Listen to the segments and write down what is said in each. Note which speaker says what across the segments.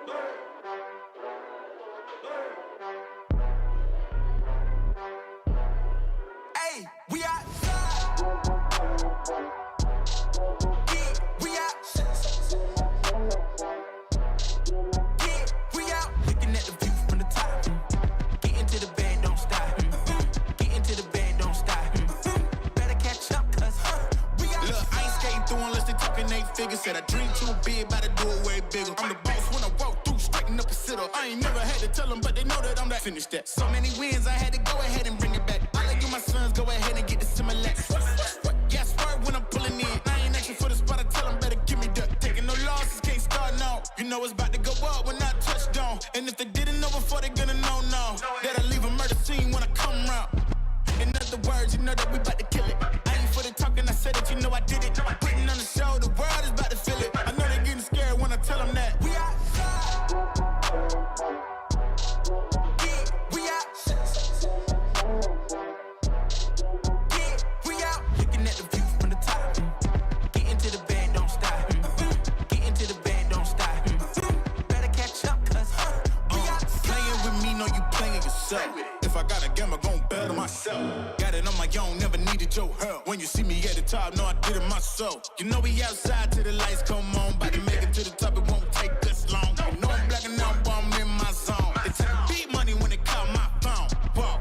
Speaker 1: Hey, we outside. Yeah, we outside. Yeah, we out. Looking at the view from the top. Get into the bed, don't stop. Get into the bed, don't stop. Better catch up, cause we out. Look, I ain't skating through unless they talking 8 figures. Said I dream too big, about to do it way bigger. I'm the boss when I walk through, straighten up a sit-up. I ain't never had to tell them, but they know that I'm that. Finish that. So many wins, I had to go ahead and bring it back. I like you, my sons, go ahead and get the Similac. Yes, word when I'm pulling in. I ain't asking for the spot, I tell them better give me that. Taking no losses, can't start now. You know it's about to go up when I touch down. And if they didn't know before, they gonna know now. That I leave a murder scene when I come round. In other words, you know that we about to kill it. I ain't for the talking, I said it, you know I did it. Putting on the show, the world is about to feel it. I know they getting scared when I tell them that. We outside. Yeah, we outside. Yeah, we out. Looking at the view from the top. Get into the bed, don't stop. Get into the bed, don't stop. Better catch up, cause we outside. Playing with me, know you playing yourself. If I got a game, I'm gon' bet on myself. Got it on my own, never needed your help. When you see me at the top, know I did it myself. You know we outside till the lights come on. About to make it to the top, it won't take us long. You know I'm blacking out, but I'm in my zone. They take beat money when they call my phone. Whoa,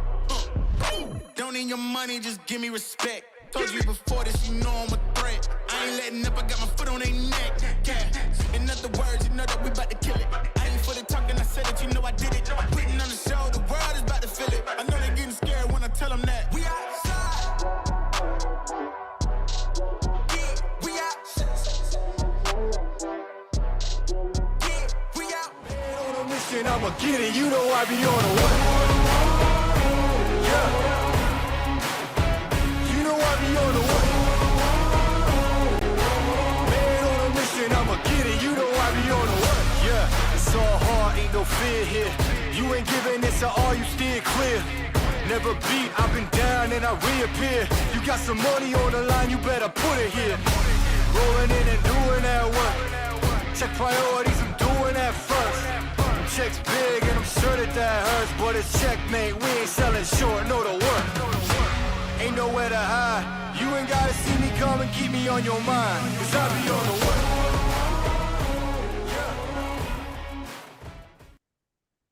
Speaker 1: don't need your money, just give me respect. Told you before this, you know I'm a threat. I ain't letting up, I got my foot on their neck. Yeah. In other words, you know that we about to kill it. I ain't for the talking, I said it, you know I did it. Putting on the show, the world is about to feel it. I know they getting scared when I tell them that. We outside. Yeah, we outside. Yeah, we out.
Speaker 2: On a mission, I'ma get it, you know I be on a way. Yeah. You know I be on the way. Man on a mission, I'ma get it, you know I be on the way. Yeah, it's all hard, ain't no fear here. You ain't giving this to all, you steer clear. Never beat, I've been down and I reappear. You got some money on the line, you better put it here. Rolling in and doing that work. Check priorities, I'm doing that first. Checks big and I'm sure that hurts, but it's checkmate, we ain't selling short, know the work. Ain't nowhere to hide, you ain't gotta see me come and keep me on your mind, cause I be on the way.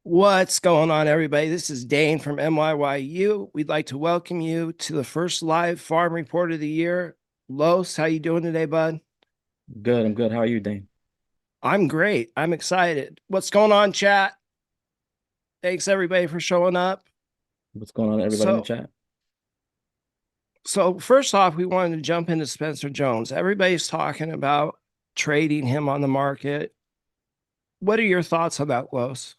Speaker 3: What's going on, everybody? This is Dane from MYYU. We'd like to welcome you to the first live farm report of the year. Los, how you doing today, bud?
Speaker 4: Good, I'm good. How are you, Dane?
Speaker 3: I'm great. I'm excited. What's going on, chat? Thanks, everybody, for showing up.
Speaker 4: What's going on, everybody in the chat?
Speaker 3: So first off, we wanted to jump into Spencer Jones. Everybody's talking about trading him on the market. What are your thoughts on that, Los?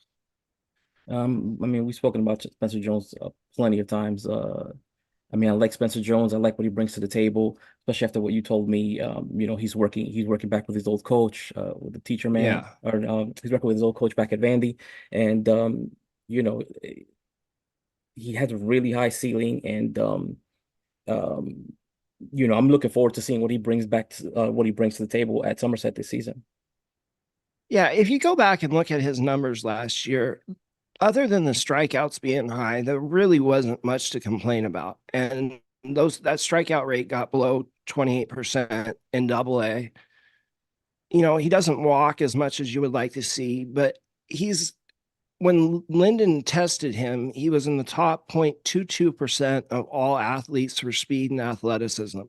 Speaker 4: I mean, we've spoken about Spencer Jones plenty of times. I mean, I like Spencer Jones. I like what he brings to the table, especially after what you told me. You know, he's working back with his old coach, with the teacher man.
Speaker 3: Yeah.
Speaker 4: Or he's working with his old coach back at Vandy, and you know, he has a really high ceiling, and you know, I'm looking forward to seeing what he brings back to, what he brings to the table at Somerset this season.
Speaker 3: Yeah, if you go back and look at his numbers last year, other than the strikeouts being high, there really wasn't much to complain about. And that strikeout rate got below 28% in AA. You know, he doesn't walk as much as you would like to see, but when Linden tested him, he was in the top 0.22% of all athletes for speed and athleticism.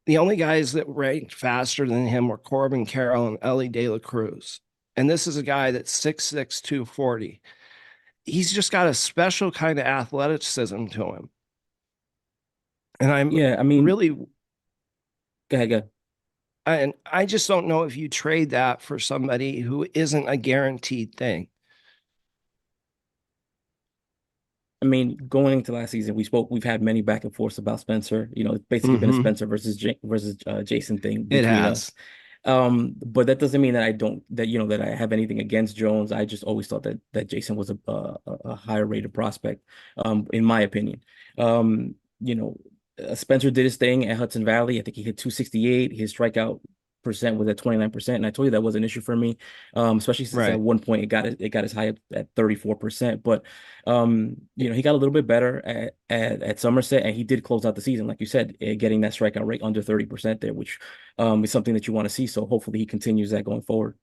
Speaker 3: The only guys that ranked faster than him were Corbin Carroll and Ellie De La Cruz. And this is a guy that's 6'6", 240. He's just got a special kind of athleticism to him. And I mean, really.
Speaker 4: Go ahead.
Speaker 3: And I just don't know if you trade that for somebody who isn't a guaranteed thing.
Speaker 4: I mean, going into last season, we've had many back and forths about Spencer. You know, it's basically been a Spencer versus Jason thing between us. But that doesn't mean that that I have anything against Jones. I just always thought that Jason was a higher rated prospect, in my opinion. You know, Spencer did his thing at Hudson Valley. I think he hit 268. His strikeout percent was at 29%. And I told you that was an issue for me, especially since at
Speaker 3: Right.
Speaker 4: one point it got as high at 34%. But he got a little bit better at Somerset, and he did close out the season, like you said, getting that strikeout rate under 30% there, which is something that you want to see. So hopefully he continues that going forward.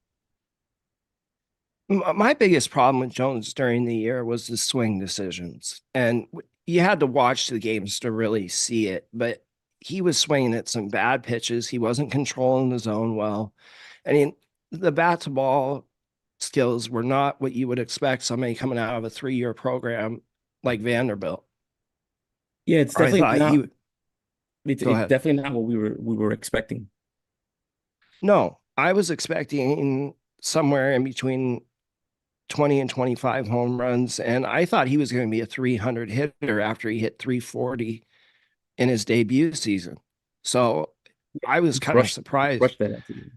Speaker 3: My biggest problem with Jones during the year was the swing decisions. And you had to watch the games to really see it, but he was swinging at some bad pitches. He wasn't controlling the zone well. I mean, the bat to ball skills were not what you would expect somebody coming out of a 3-year program like Vanderbilt.
Speaker 4: Yeah, it's
Speaker 3: Or I
Speaker 4: definitely
Speaker 3: thought he
Speaker 4: not.
Speaker 3: would
Speaker 4: It's
Speaker 3: go ahead.
Speaker 4: definitely not what we were expecting.
Speaker 3: No, I was expecting somewhere in between 20 and 25 home runs. And I thought he was going to be a 300 hitter after he hit 340 in his debut season. So I was
Speaker 4: He
Speaker 3: kind of
Speaker 4: crushed
Speaker 3: surprised.
Speaker 4: that at the end.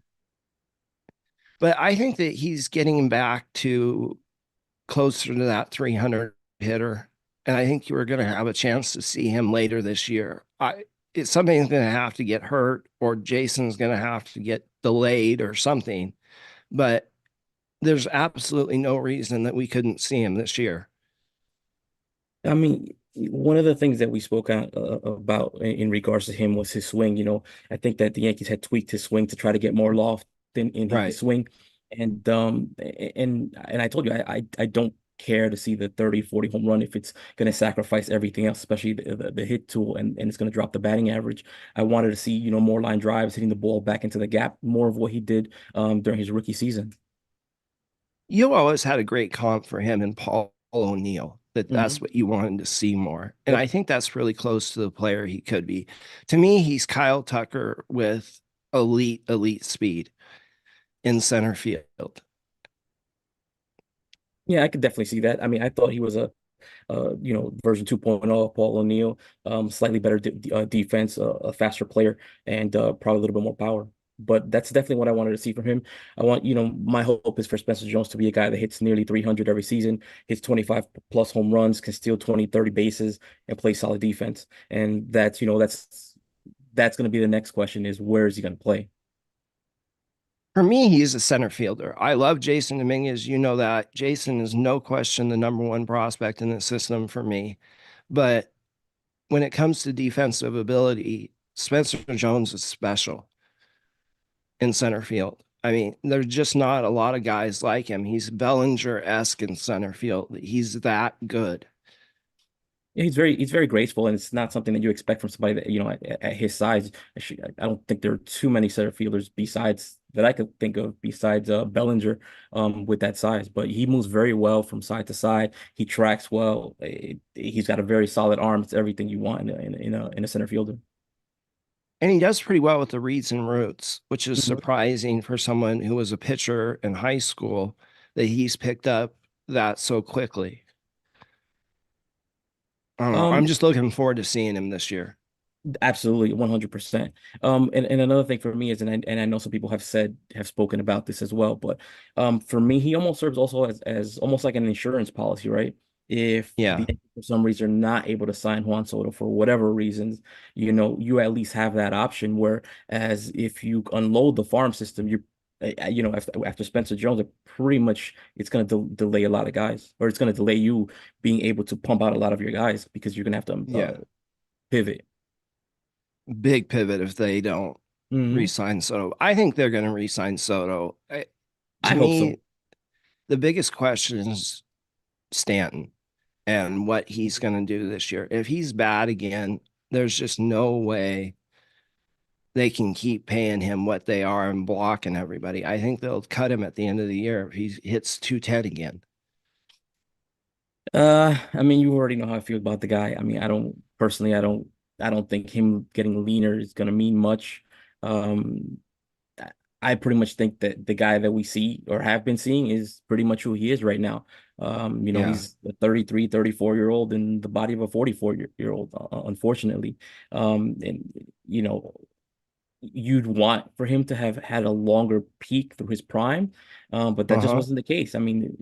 Speaker 3: But I think that he's getting back to closer to that 300 hitter. And I think you were going to have a chance to see him later this year. It's somebody's going to have to get hurt, or Jason's going to have to get delayed or something. But there's absolutely no reason that we couldn't see him this year.
Speaker 4: I mean, one of the things that we spoke out about in regards to him was his swing. I think that the Yankees had tweaked his swing to try to get more loft in his
Speaker 3: Right.
Speaker 4: swing. And I told you I don't care to see the 30, 40 home run if it's going to sacrifice everything else, especially the hit tool, and it's going to drop the batting average. I wanted to see, more line drives, hitting the ball back into the gap, more of what he did during his rookie season.
Speaker 3: You always had a great comp for him and Paul O'Neill, that's
Speaker 4: Hmm.
Speaker 3: what you wanted to see more. And
Speaker 4: Yep.
Speaker 3: I think that's really close to the player he could be. To me, he's Kyle Tucker with elite speed in center field.
Speaker 4: Yeah, I could definitely see that. I mean, I thought he was a version 2.0 of Paul O'Neill, slightly better defense, a faster player, and probably a little bit more power. But that's definitely what I wanted to see from him. My hope is for Spencer Jones to be a guy that hits nearly 300 every season, hits 25 plus home runs, can steal 20, 30 bases, and play solid defense. And that's going to be the next question, is where is he going to play?
Speaker 3: For me, he's a center fielder. I love Jason Dominguez. You know that. Jason is no question the number one prospect in the system for me. But when it comes to defensive ability, Spencer Jones is special in center field. I mean, there's just not a lot of guys like him. He's Bellinger-esque in center field. He's that good.
Speaker 4: Yeah, he's very graceful, and it's not something that you expect from somebody that, at his size. I don't think there are too many center fielders besides that I could think of besides Bellinger with that size. But he moves very well from side to side. He tracks well. He's got a very solid arm. It's everything you want in a center fielder.
Speaker 3: And he does pretty well with the reads and roots, which is
Speaker 4: Mhm.
Speaker 3: surprising for someone who was a pitcher in high school that he's picked up that so quickly. I don't know. I'm
Speaker 4: Um,
Speaker 3: just looking forward to seeing him this year.
Speaker 4: Absolutely, 100%. And another thing for me is, and I know some people have spoken about this as well, but for me, he almost serves also as almost like an insurance policy, right? If the
Speaker 3: Yeah.
Speaker 4: Yankees for some reason are not able to sign Juan Soto for whatever reasons, you at least have that option. Whereas if you unload the farm system, after Spencer Jones, pretty much it's going to delay a lot of guys, or it's going to delay you being able to pump out a lot of your guys because you're going to have to
Speaker 3: Yeah.
Speaker 4: pivot.
Speaker 3: Big pivot if they don't
Speaker 4: Hmm.
Speaker 3: re-sign Soto. I think they're going to re-sign Soto.
Speaker 4: I
Speaker 3: To
Speaker 4: hope so.
Speaker 3: me, the biggest question is Stanton and what he's going to do this year. If he's bad again, there's just no way they can keep paying him what they are and blocking everybody. I think they'll cut him at the end of the year if he hits 210 again.
Speaker 4: I mean, you already know how I feel about the guy. I mean, I don't think him getting leaner is gonna mean much. Um, I I pretty much think that the guy that we see or have been seeing is pretty much who he is right now.
Speaker 3: Yeah.
Speaker 4: He's a 33, 34-year-old in the body of a 44-year-old, unfortunately. And you'd want for him to have had a longer peak through his prime, but that just
Speaker 3: Uh-huh.
Speaker 4: wasn't the case. I mean,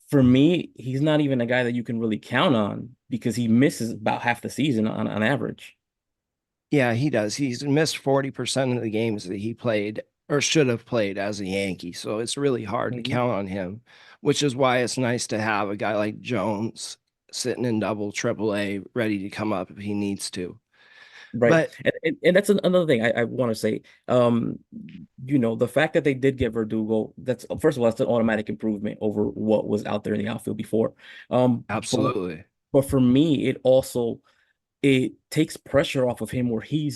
Speaker 4: for me, he's not even a guy that you can really count on because he misses about half the season on average.
Speaker 3: Yeah, he does. He's missed 40% of the games that he played or should have played as a Yankee. So it's really hard to
Speaker 4: Mhm.
Speaker 3: count on him, which is why it's nice to have a guy like Jones sitting in double, triple A, ready to come up if he needs to.
Speaker 4: Right.
Speaker 3: But
Speaker 4: And that's another thing I want to say. The fact that they did get Verdugo, that's first of all, that's an automatic improvement over what was out there in the outfield before. Um, but
Speaker 3: absolutely.
Speaker 4: but for me, it takes pressure off of him where he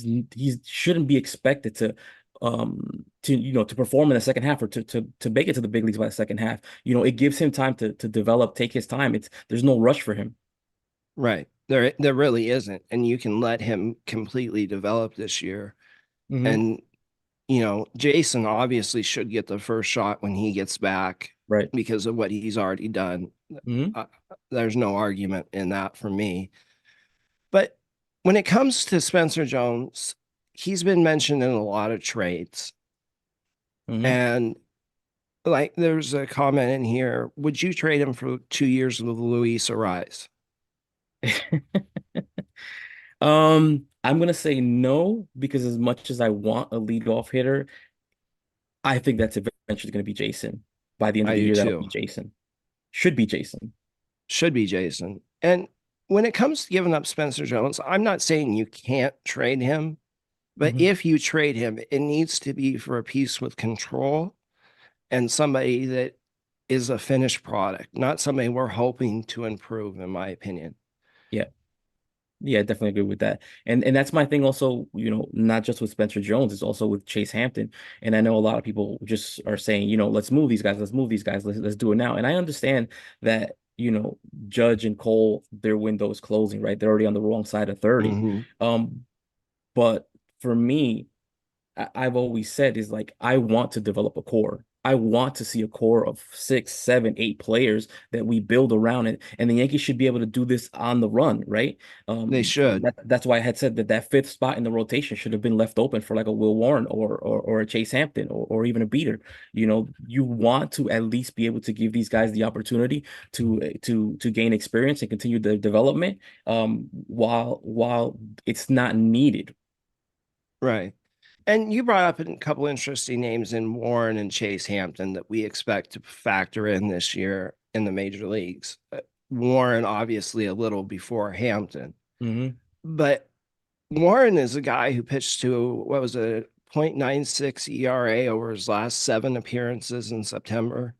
Speaker 4: shouldn't be expected to perform in the second half or to make it to the big leagues by the second half. It gives him time to develop, take his time. There's no rush for him.
Speaker 3: Right. There really isn't. And you can let him completely develop this year.
Speaker 4: Hmm.
Speaker 3: And, Jason obviously should get the first shot when he gets back
Speaker 4: Right.
Speaker 3: because of what he's already done.
Speaker 4: Hmm.
Speaker 3: Uh, there's no argument in that for me. But when it comes to Spencer Jones, he's been mentioned in a lot of trades.
Speaker 4: Hmm.
Speaker 3: And like there's a comment in here, would you trade him for 2 years with Luis Arias?
Speaker 4: I'm gonna say no because as much as I want a leadoff hitter, I think that's eventually gonna be Jason. By the end of
Speaker 3: I
Speaker 4: the
Speaker 3: do
Speaker 4: year, that'll
Speaker 3: too.
Speaker 4: be Jason. Should be Jason.
Speaker 3: Should be Jason. And when it comes to giving up Spencer Jones, I'm not saying you can't trade him, but
Speaker 4: Hmm.
Speaker 3: if you trade him, it needs to be for a piece with control and somebody that is a finished product, not somebody we're hoping to improve, in my opinion.
Speaker 4: Yeah. Yeah, definitely agree with that. And that's my thing also, not just with Spencer Jones, it's also with Chase Hampton. And I know a lot of people just are saying, let's move these guys, let's move these guys, let's do it now. And I understand that, Judge and Cole, their window is closing, right? They're already on the wrong side of 30.
Speaker 3: Mm-hmm.
Speaker 4: But for me, I've always said is like I want to develop a core. I want to see a core of 6, 7, 8 players that we build around it, and the Yankees should be able to do this on the run, right?
Speaker 3: They should.
Speaker 4: That's why I had said that fifth spot in the rotation should have been left open for like a Will Warren or a Chase Hampton or even a beater. You want to at least be able to give these guys the opportunity to gain experience and continue their development, while it's not needed.
Speaker 3: Right. And you brought up a couple interesting names in Warren and Chase Hampton that we expect to factor in this year in the major leagues. Warren, obviously, a little before Hampton,
Speaker 4: Hmm.
Speaker 3: but Warren is a guy who pitched to what was a 0.96 ERA over his last 7 appearances in September.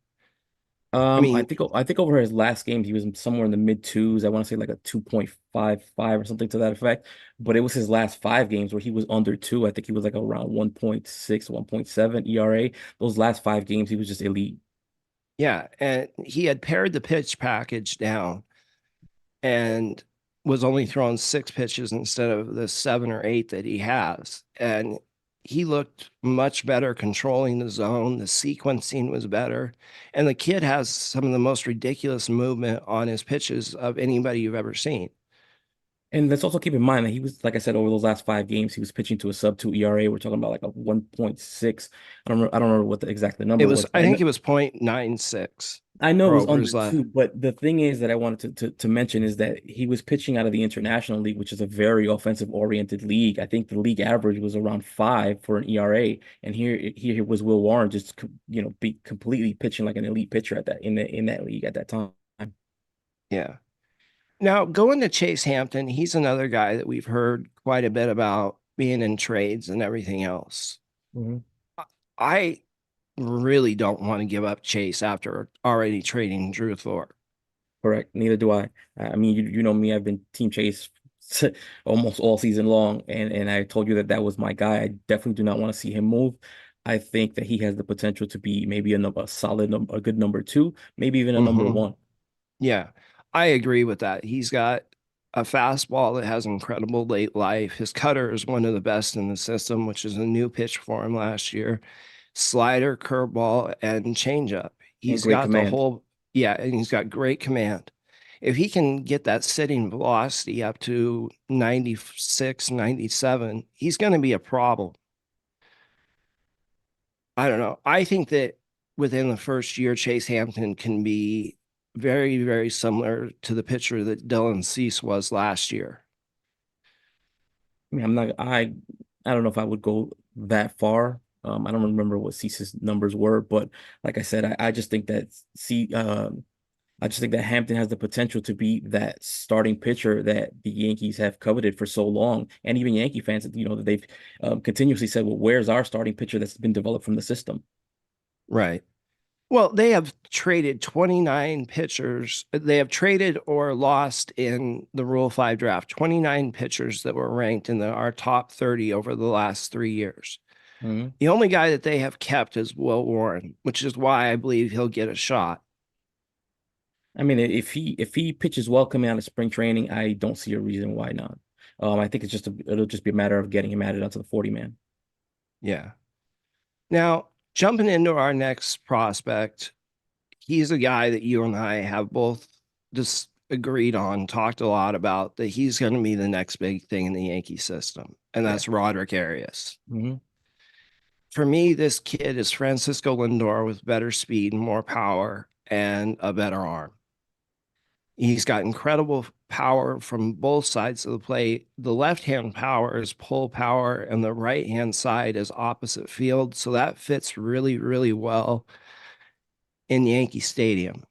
Speaker 3: I
Speaker 4: I
Speaker 3: mean,
Speaker 4: think I think over his last game he was somewhere in the mid twos. I want to say like a 2.55 or something to that effect. But it was his last 5 games where he was under two. I think he was like around 1.6, 1.7 ERA. Those last 5 games he was just elite.
Speaker 3: yeah, and he had pared the pitch package down and was only throwing 6 pitches instead of the 7 or 8 that he has. And he looked much better controlling the zone. The sequencing was better. And the kid has some of the most ridiculous movement on his pitches of anybody you've ever seen.
Speaker 4: And let's also keep in mind that he was, like I said, over those last 5 games, he was pitching to a sub 2 ERA. We're talking about like a 1.6. I don't remember what the exact number was,
Speaker 3: I
Speaker 4: but
Speaker 3: think it was 0.96
Speaker 4: I know it
Speaker 3: for
Speaker 4: was
Speaker 3: over
Speaker 4: under
Speaker 3: his left.
Speaker 4: two, but the thing is that I wanted to mention is that he was pitching out of the International League, which is a very offensive oriented league. I think the league average was around 5 for an ERA, and here was Will Warren just be completely pitching like an elite pitcher at that in that league at that time.
Speaker 3: Yeah. Now, going to Chase Hampton, he's another guy that we've heard quite a bit about being in trades and everything else.
Speaker 4: Mhm.
Speaker 3: I really don't want to give up Chase after already trading Drew Thorpe.
Speaker 4: Correct. Neither do I. I mean, you know me. I've been Team Chase almost all season long, and I told you that that was my guy. I definitely do not want to see him move. I think that he has the potential to be maybe a solid, a good number two, maybe even a number
Speaker 3: Mm-hmm.
Speaker 4: one.
Speaker 3: Yeah, I agree with that. He's got a fastball that has incredible late life. His cutter is one of the best in the system, which is a new pitch for him last year. Slider, curveball, and changeup.
Speaker 4: And
Speaker 3: He's
Speaker 4: great
Speaker 3: got the
Speaker 4: command.
Speaker 3: whole, yeah, and he's got great command. If he can get that sitting velocity up to 96, 97, he's going to be a problem. I don't know. I think that within the first year, Chase Hampton can be very, very similar to the pitcher that Dylan Cease was last year.
Speaker 4: I mean, I don't know if I would go that far. I don't remember what Cease's numbers were, but like I said, I just think that I just think that Hampton has the potential to be that starting pitcher that the Yankees have coveted for so long, and even Yankee fans, that they've continuously said, "Well, where's our starting pitcher that's been developed from the system?"
Speaker 3: Right. Well, they have traded 29 pitchers. They have traded or lost in the Rule 5 draft, 29 pitchers that were ranked in our top 30 over the last 3 years.
Speaker 4: Mhm.
Speaker 3: The only guy that they have kept is Will Warren, which is why I believe he'll get a shot.
Speaker 4: I mean, if he pitches well coming out of spring training, I don't see a reason why not. I think it'll just be a matter of getting him added onto the 40 man.
Speaker 3: Yeah. Now, jumping into our next prospect, he's a guy that you and I have both just agreed on, talked a lot about, that he's going to be the next big thing in the Yankee system, and
Speaker 4: Yeah.
Speaker 3: that's Roderick Arias.
Speaker 4: Hmm.
Speaker 3: For me, this kid is Francisco Lindor with better speed and more power and a better arm. He's got incredible power from both sides of the plate. The left-hand power is pull power, and the right-hand side is opposite field. So that fits really, really well in Yankee Stadium.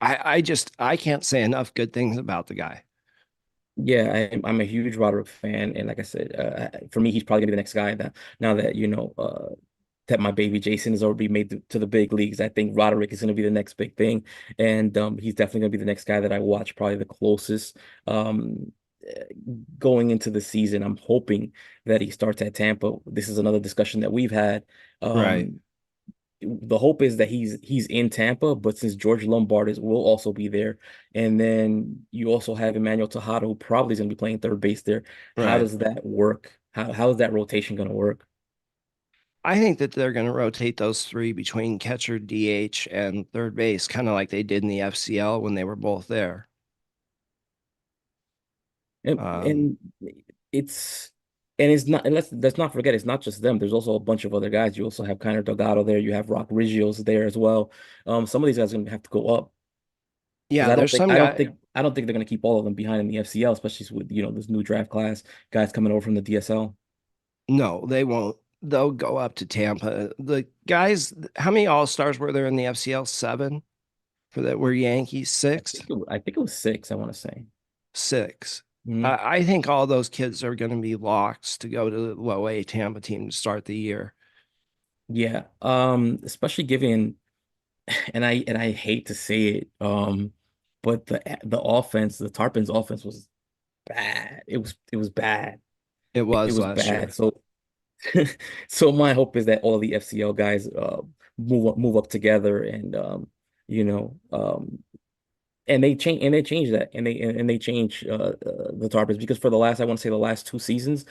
Speaker 3: I can't say enough good things about the guy.
Speaker 4: Yeah, I'm a huge Roderick fan, and like I said, for me, he's probably gonna be the next guy that now that that my baby Jason has already made to the big leagues. I think Roderick is gonna be the next big thing, and he's definitely gonna be the next guy that I watch probably the closest. Eh, Going into the season, I'm hoping that he starts at Tampa. This is another discussion that we've had.
Speaker 3: Right.
Speaker 4: Um, the hope is that he's in Tampa, but since George Lombard will also be there, and then you also have Emmanuel Tejada, who probably is going to be playing third base there. How
Speaker 3: Right.
Speaker 4: does that work? How is that rotation going to work?
Speaker 3: I think that they're going to rotate those three between catcher, DH, and third base, kind of like they did in the FCL when they were both there.
Speaker 4: And,
Speaker 3: Um,
Speaker 4: and it's it's not, and let's not forget, it's not just them. There's also a bunch of other guys. You also have Connor Delgado there. You have Rock Rigios there as well. Some of these guys are going to have to go up. Because
Speaker 3: yeah, there's some guy.
Speaker 4: I don't think they're going to keep all of them behind in the FCL, especially with this new draft class, guys coming over from the DSL.
Speaker 3: No, they won't. They'll go up to Tampa. The guys, how many All Stars were there in the FCL? 7 for that were Yankees. 6,
Speaker 4: I think it was 6, I want to say.
Speaker 3: 6.
Speaker 4: Mhm.
Speaker 3: I think all those kids are going to be locked to go to the low A Tampa team to start the year.
Speaker 4: Yeah. Especially given, and I hate to say it, but the offense, the Tarpons offense was bad. It was bad.
Speaker 3: It
Speaker 4: It
Speaker 3: was
Speaker 4: was
Speaker 3: last
Speaker 4: bad.
Speaker 3: year.
Speaker 4: So so my hope is that all the FCL guys move up together and you know um and they change that and they change the Tarpons, because for the last, I want to say, the last 2 seasons,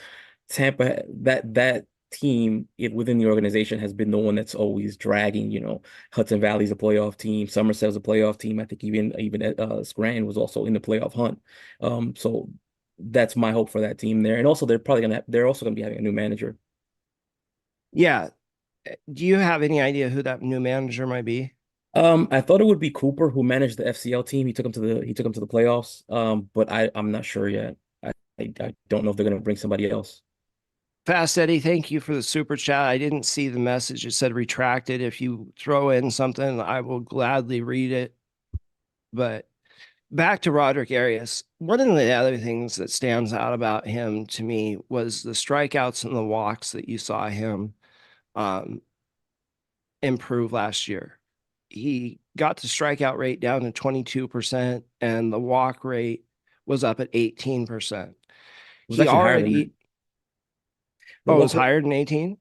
Speaker 4: Tampa, that team within the organization has been the one that's always dragging. Hudson Valley's a playoff team, Somerset's a playoff team. I think even Scranton was also in the playoff hunt. So that's my hope for that team there. And also they're also gonna be having a new manager.
Speaker 3: Yeah. Do you have any idea who that new manager might be?
Speaker 4: I thought it would be Cooper, who managed the FCL team. He took them to the playoffs. But I'm not sure yet. I don't know if they're gonna bring somebody else.
Speaker 3: Fast Eddie, thank you for the super chat. I didn't see the message. It said retracted. If you throw in something, I will gladly read it. But back to Roderick Arias. One of the other things that stands out about him to me was the strikeouts and the walks that you saw him um, improve last year. He got the strikeout rate down to 22%, and the walk rate was up at 18%.
Speaker 4: It was
Speaker 3: He
Speaker 4: actually higher than that.
Speaker 3: already,
Speaker 4: The
Speaker 3: oh, it was
Speaker 4: walk
Speaker 3: higher than 18?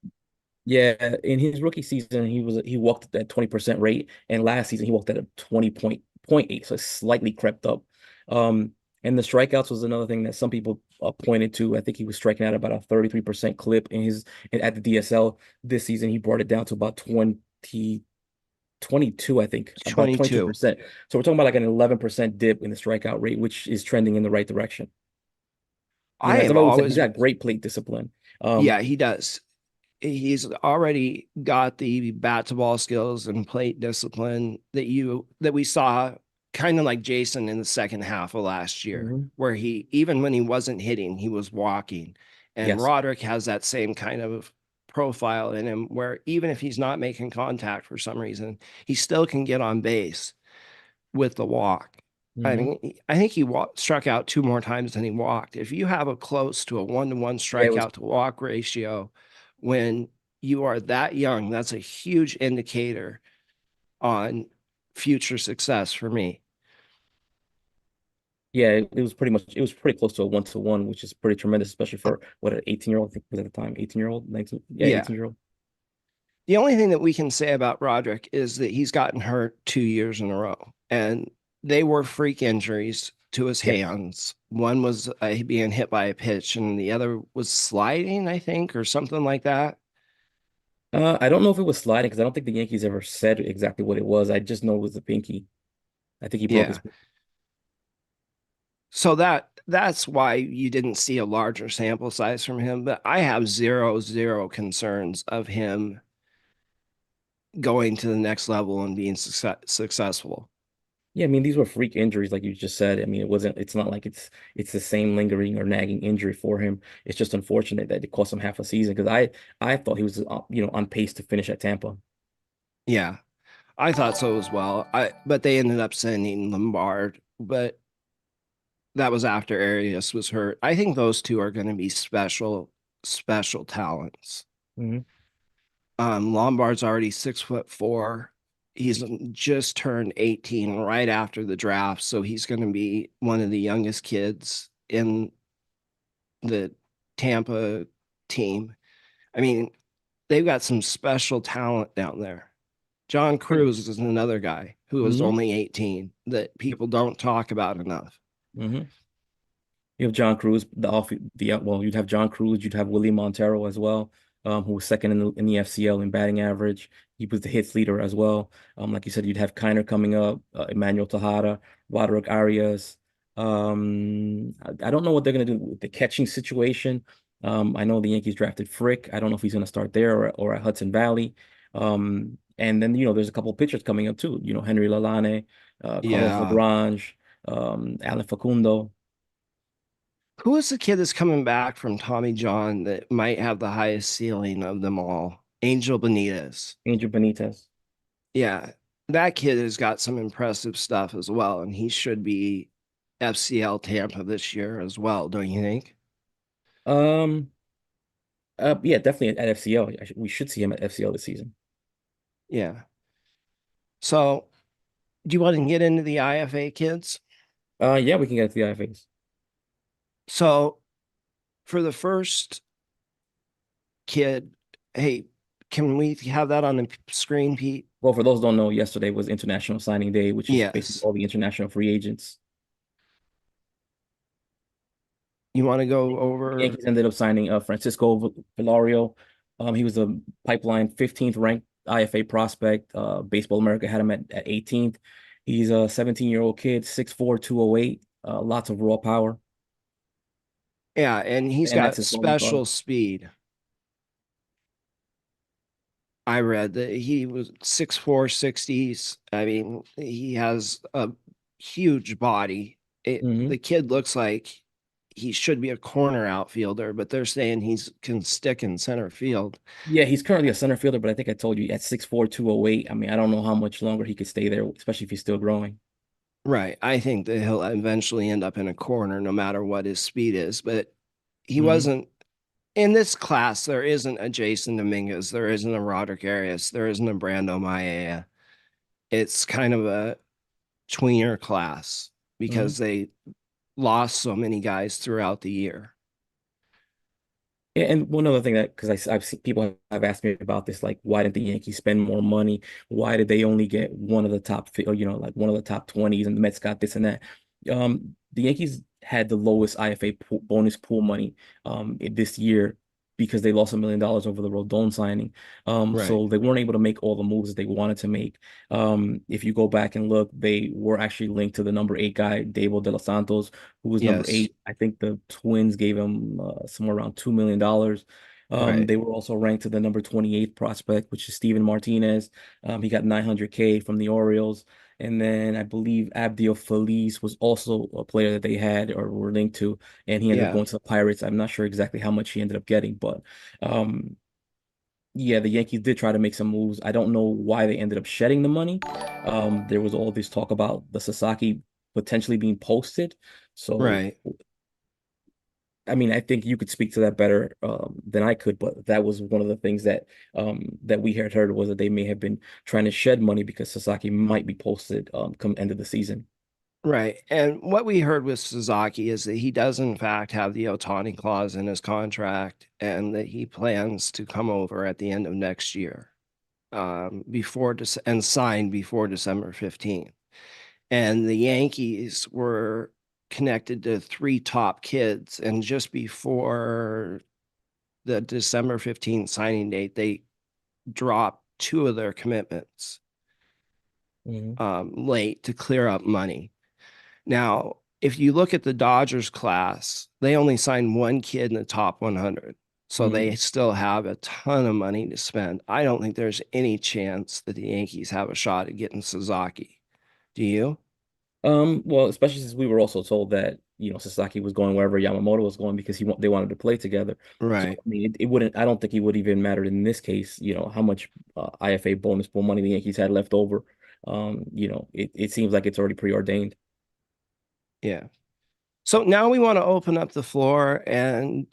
Speaker 4: Yeah, in his rookie season, he walked at that 20% rate, and last season he walked at a 20.8, so it slightly crept up. And the strikeouts was another thing that some people pointed to. I think he was striking out about a 33% clip at the DSL. This season he brought it down to about 22, I think, about
Speaker 3: 22.
Speaker 4: 22%. So we're talking about like an 11% dip in the strikeout rate, which is trending in the right direction.
Speaker 3: I
Speaker 4: As
Speaker 3: have
Speaker 4: I've always said, he's
Speaker 3: always,
Speaker 4: got great plate discipline.
Speaker 3: yeah, he does. He's already got the bat to ball skills and plate discipline that we saw kind of like Jason in the second half of last year,
Speaker 4: Hmm.
Speaker 3: where he, even when he wasn't hitting, he was walking. And
Speaker 4: Yes.
Speaker 3: Roderick has that same kind of profile in him where even if he's not making contact for some reason, he still can get on base with the walk. I
Speaker 4: Hmm.
Speaker 3: mean, I think he struck out two more times than he walked. If you have a close to a 1-to-1
Speaker 4: Yeah, it was.
Speaker 3: strikeout to walk ratio when you are that young, that's a huge indicator on future success for me.
Speaker 4: Yeah, it was pretty much. It was pretty close to a 1-to-1, which is pretty tremendous, especially for what an 18-year-old. I think was at the time 18-year-old, 19. Yeah,
Speaker 3: Yeah.
Speaker 4: 18-year-old.
Speaker 3: The only thing that we can say about Roderick is that he's gotten hurt 2 years in a row, and they were freak injuries to his
Speaker 4: Yes.
Speaker 3: hands. One was being hit by a pitch, and the other was sliding, I think, or something like that.
Speaker 4: I don't know if it was sliding because I don't think the Yankees ever said exactly what it was. I just know it was the pinky. I think he broke his.
Speaker 3: Yeah. So that's why you didn't see a larger sample size from him. But I have zero concerns of him going to the next level and being successful.
Speaker 4: Yeah, I mean these were freak injuries, like you just said. I mean it wasn't. It's not like it's the same lingering or nagging injury for him. It's just unfortunate that it cost him half a season because I thought he was on pace to finish at Tampa.
Speaker 3: Yeah, I thought so as well. But they ended up sending Lombard, but that was after Arias was hurt. I think those two are going to be special talents.
Speaker 4: Hmm.
Speaker 3: Lombard's already 6'4". He's just turned 18 right after the draft, so he's going to be one of the youngest kids in the Tampa team. I mean, they've got some special talent down there. John Cruz is another guy who is
Speaker 4: Hmm.
Speaker 3: only 18 that people don't talk about enough.
Speaker 4: Hmm. You have John Cruz, well, you'd have John Cruz, you'd have Willie Montero as well, who was second in the FCL in batting average. He was the hits leader as well. Like you said, you'd have Kiner coming up, Emmanuel Tejada, Roderick Arias. I don't know what they're gonna do with the catching situation. I know the Yankees drafted Frick. I don't know if he's gonna start there or at Hudson Valley. And then there's a couple of pitchers coming up too. Henry Lalane, Carlos
Speaker 3: Yeah.
Speaker 4: Lagrange, Alan Facundo.
Speaker 3: Who is the kid that's coming back from Tommy John that might have the highest ceiling of them all? Angel Benitez.
Speaker 4: Angel Benitez.
Speaker 3: Yeah, that kid has got some impressive stuff as well, and he should be FCL Tampa this year as well, don't you think?
Speaker 4: Um, yeah, definitely at FCL. We should see him at FCL this season.
Speaker 3: Yeah. So, do you want to get into the IFA kids?
Speaker 4: Yeah, we can get to the IFAs.
Speaker 3: So, for the first kid, hey, can we have that on the screen, Pete?
Speaker 4: Well, for those who don't know, yesterday was International Signing Day, which is basically
Speaker 3: Yes.
Speaker 4: all the international free agents.
Speaker 3: You want to go
Speaker 4: The
Speaker 3: over?
Speaker 4: Yankees ended up signing Francisco Villario. He was a pipeline 15th ranked IFA prospect. Baseball America had him at 18th. He's a 17-year-old kid, 6'4", 208, lots of raw power,
Speaker 3: Yeah, and he's
Speaker 4: and that's
Speaker 3: got
Speaker 4: his calling card.
Speaker 3: special speed. I read that he was 6'4", 60s. I mean, he has a huge body.
Speaker 4: Hmm.
Speaker 3: The kid looks like he should be a corner outfielder, but they're saying he's can stick in center field.
Speaker 4: Yeah, he's currently a center fielder, but I think I told you at 6'4", 208. I mean, I don't know how much longer he could stay there, especially if he's still growing.
Speaker 3: Right. I think that he'll eventually end up in a corner no matter what his speed is, but he
Speaker 4: Hmm.
Speaker 3: wasn't in this class. There isn't a Jason Dominguez. There isn't a Roderick Arias. There isn't a Brando Maia. It's kind of a tweener class
Speaker 4: Hmm.
Speaker 3: because they lost so many guys throughout the year.
Speaker 4: Yeah, and one other thing that because I've seen people have asked me about this, like why didn't the Yankees spend more money? Why did they only get one of the top, or like one of the top 20s, and the Mets got this and that? The Yankees had the lowest IFA bonus pool money this year because they lost $1 million over the Rodon signing.
Speaker 3: Right.
Speaker 4: So they weren't able to make all the moves that they wanted to make. If you go back and look, they were actually linked to the number 8 guy, Davo de los Santos, who was number
Speaker 3: Yes.
Speaker 4: 8. I think the Twins gave him somewhere around $2 million.
Speaker 3: Right.
Speaker 4: They were also ranked to the number 28th prospect, which is Steven Martinez. He got 900K from the Orioles. And then I believe Abdul Feliz was also a player that they had or were linked to, and he ended up
Speaker 3: Yeah.
Speaker 4: going to the Pirates. I'm not sure exactly how much he ended up getting, but um, yeah, the Yankees did try to make some moves. I don't know why they ended up shedding the money. There was all this talk about the Sasaki potentially being posted. So,
Speaker 3: Right.
Speaker 4: I mean, I think you could speak to that better than I could, but that was one of the things that we had heard was that they may have been trying to shed money because Sasaki might be posted come end of the season.
Speaker 3: Right. And what we heard with Suzuki is that he does, in fact, have the Otani clause in his contract and that he plans to come over at the end of next year and sign before December 15th. And the Yankees were connected to three top kids. And just before the December 15th signing date, they dropped two of their commitments
Speaker 4: Mhm.
Speaker 3: late to clear up money. Now, if you look at the Dodgers class, they only signed one kid in the top 100. So
Speaker 4: Mhm.
Speaker 3: they still have a ton of money to spend. I don't think there's any chance that the Yankees have a shot at getting Suzuki. Do you?
Speaker 4: Well, especially since we were also told that, Sasaki was going wherever Yamamoto was going because they wanted to play together. So,
Speaker 3: Right.
Speaker 4: I mean, it wouldn't, I don't think it would even matter in this case, how much IFA bonus pool money the Yankees had left over. It seems like it's already preordained.
Speaker 3: Yeah. So now we want to open up the floor and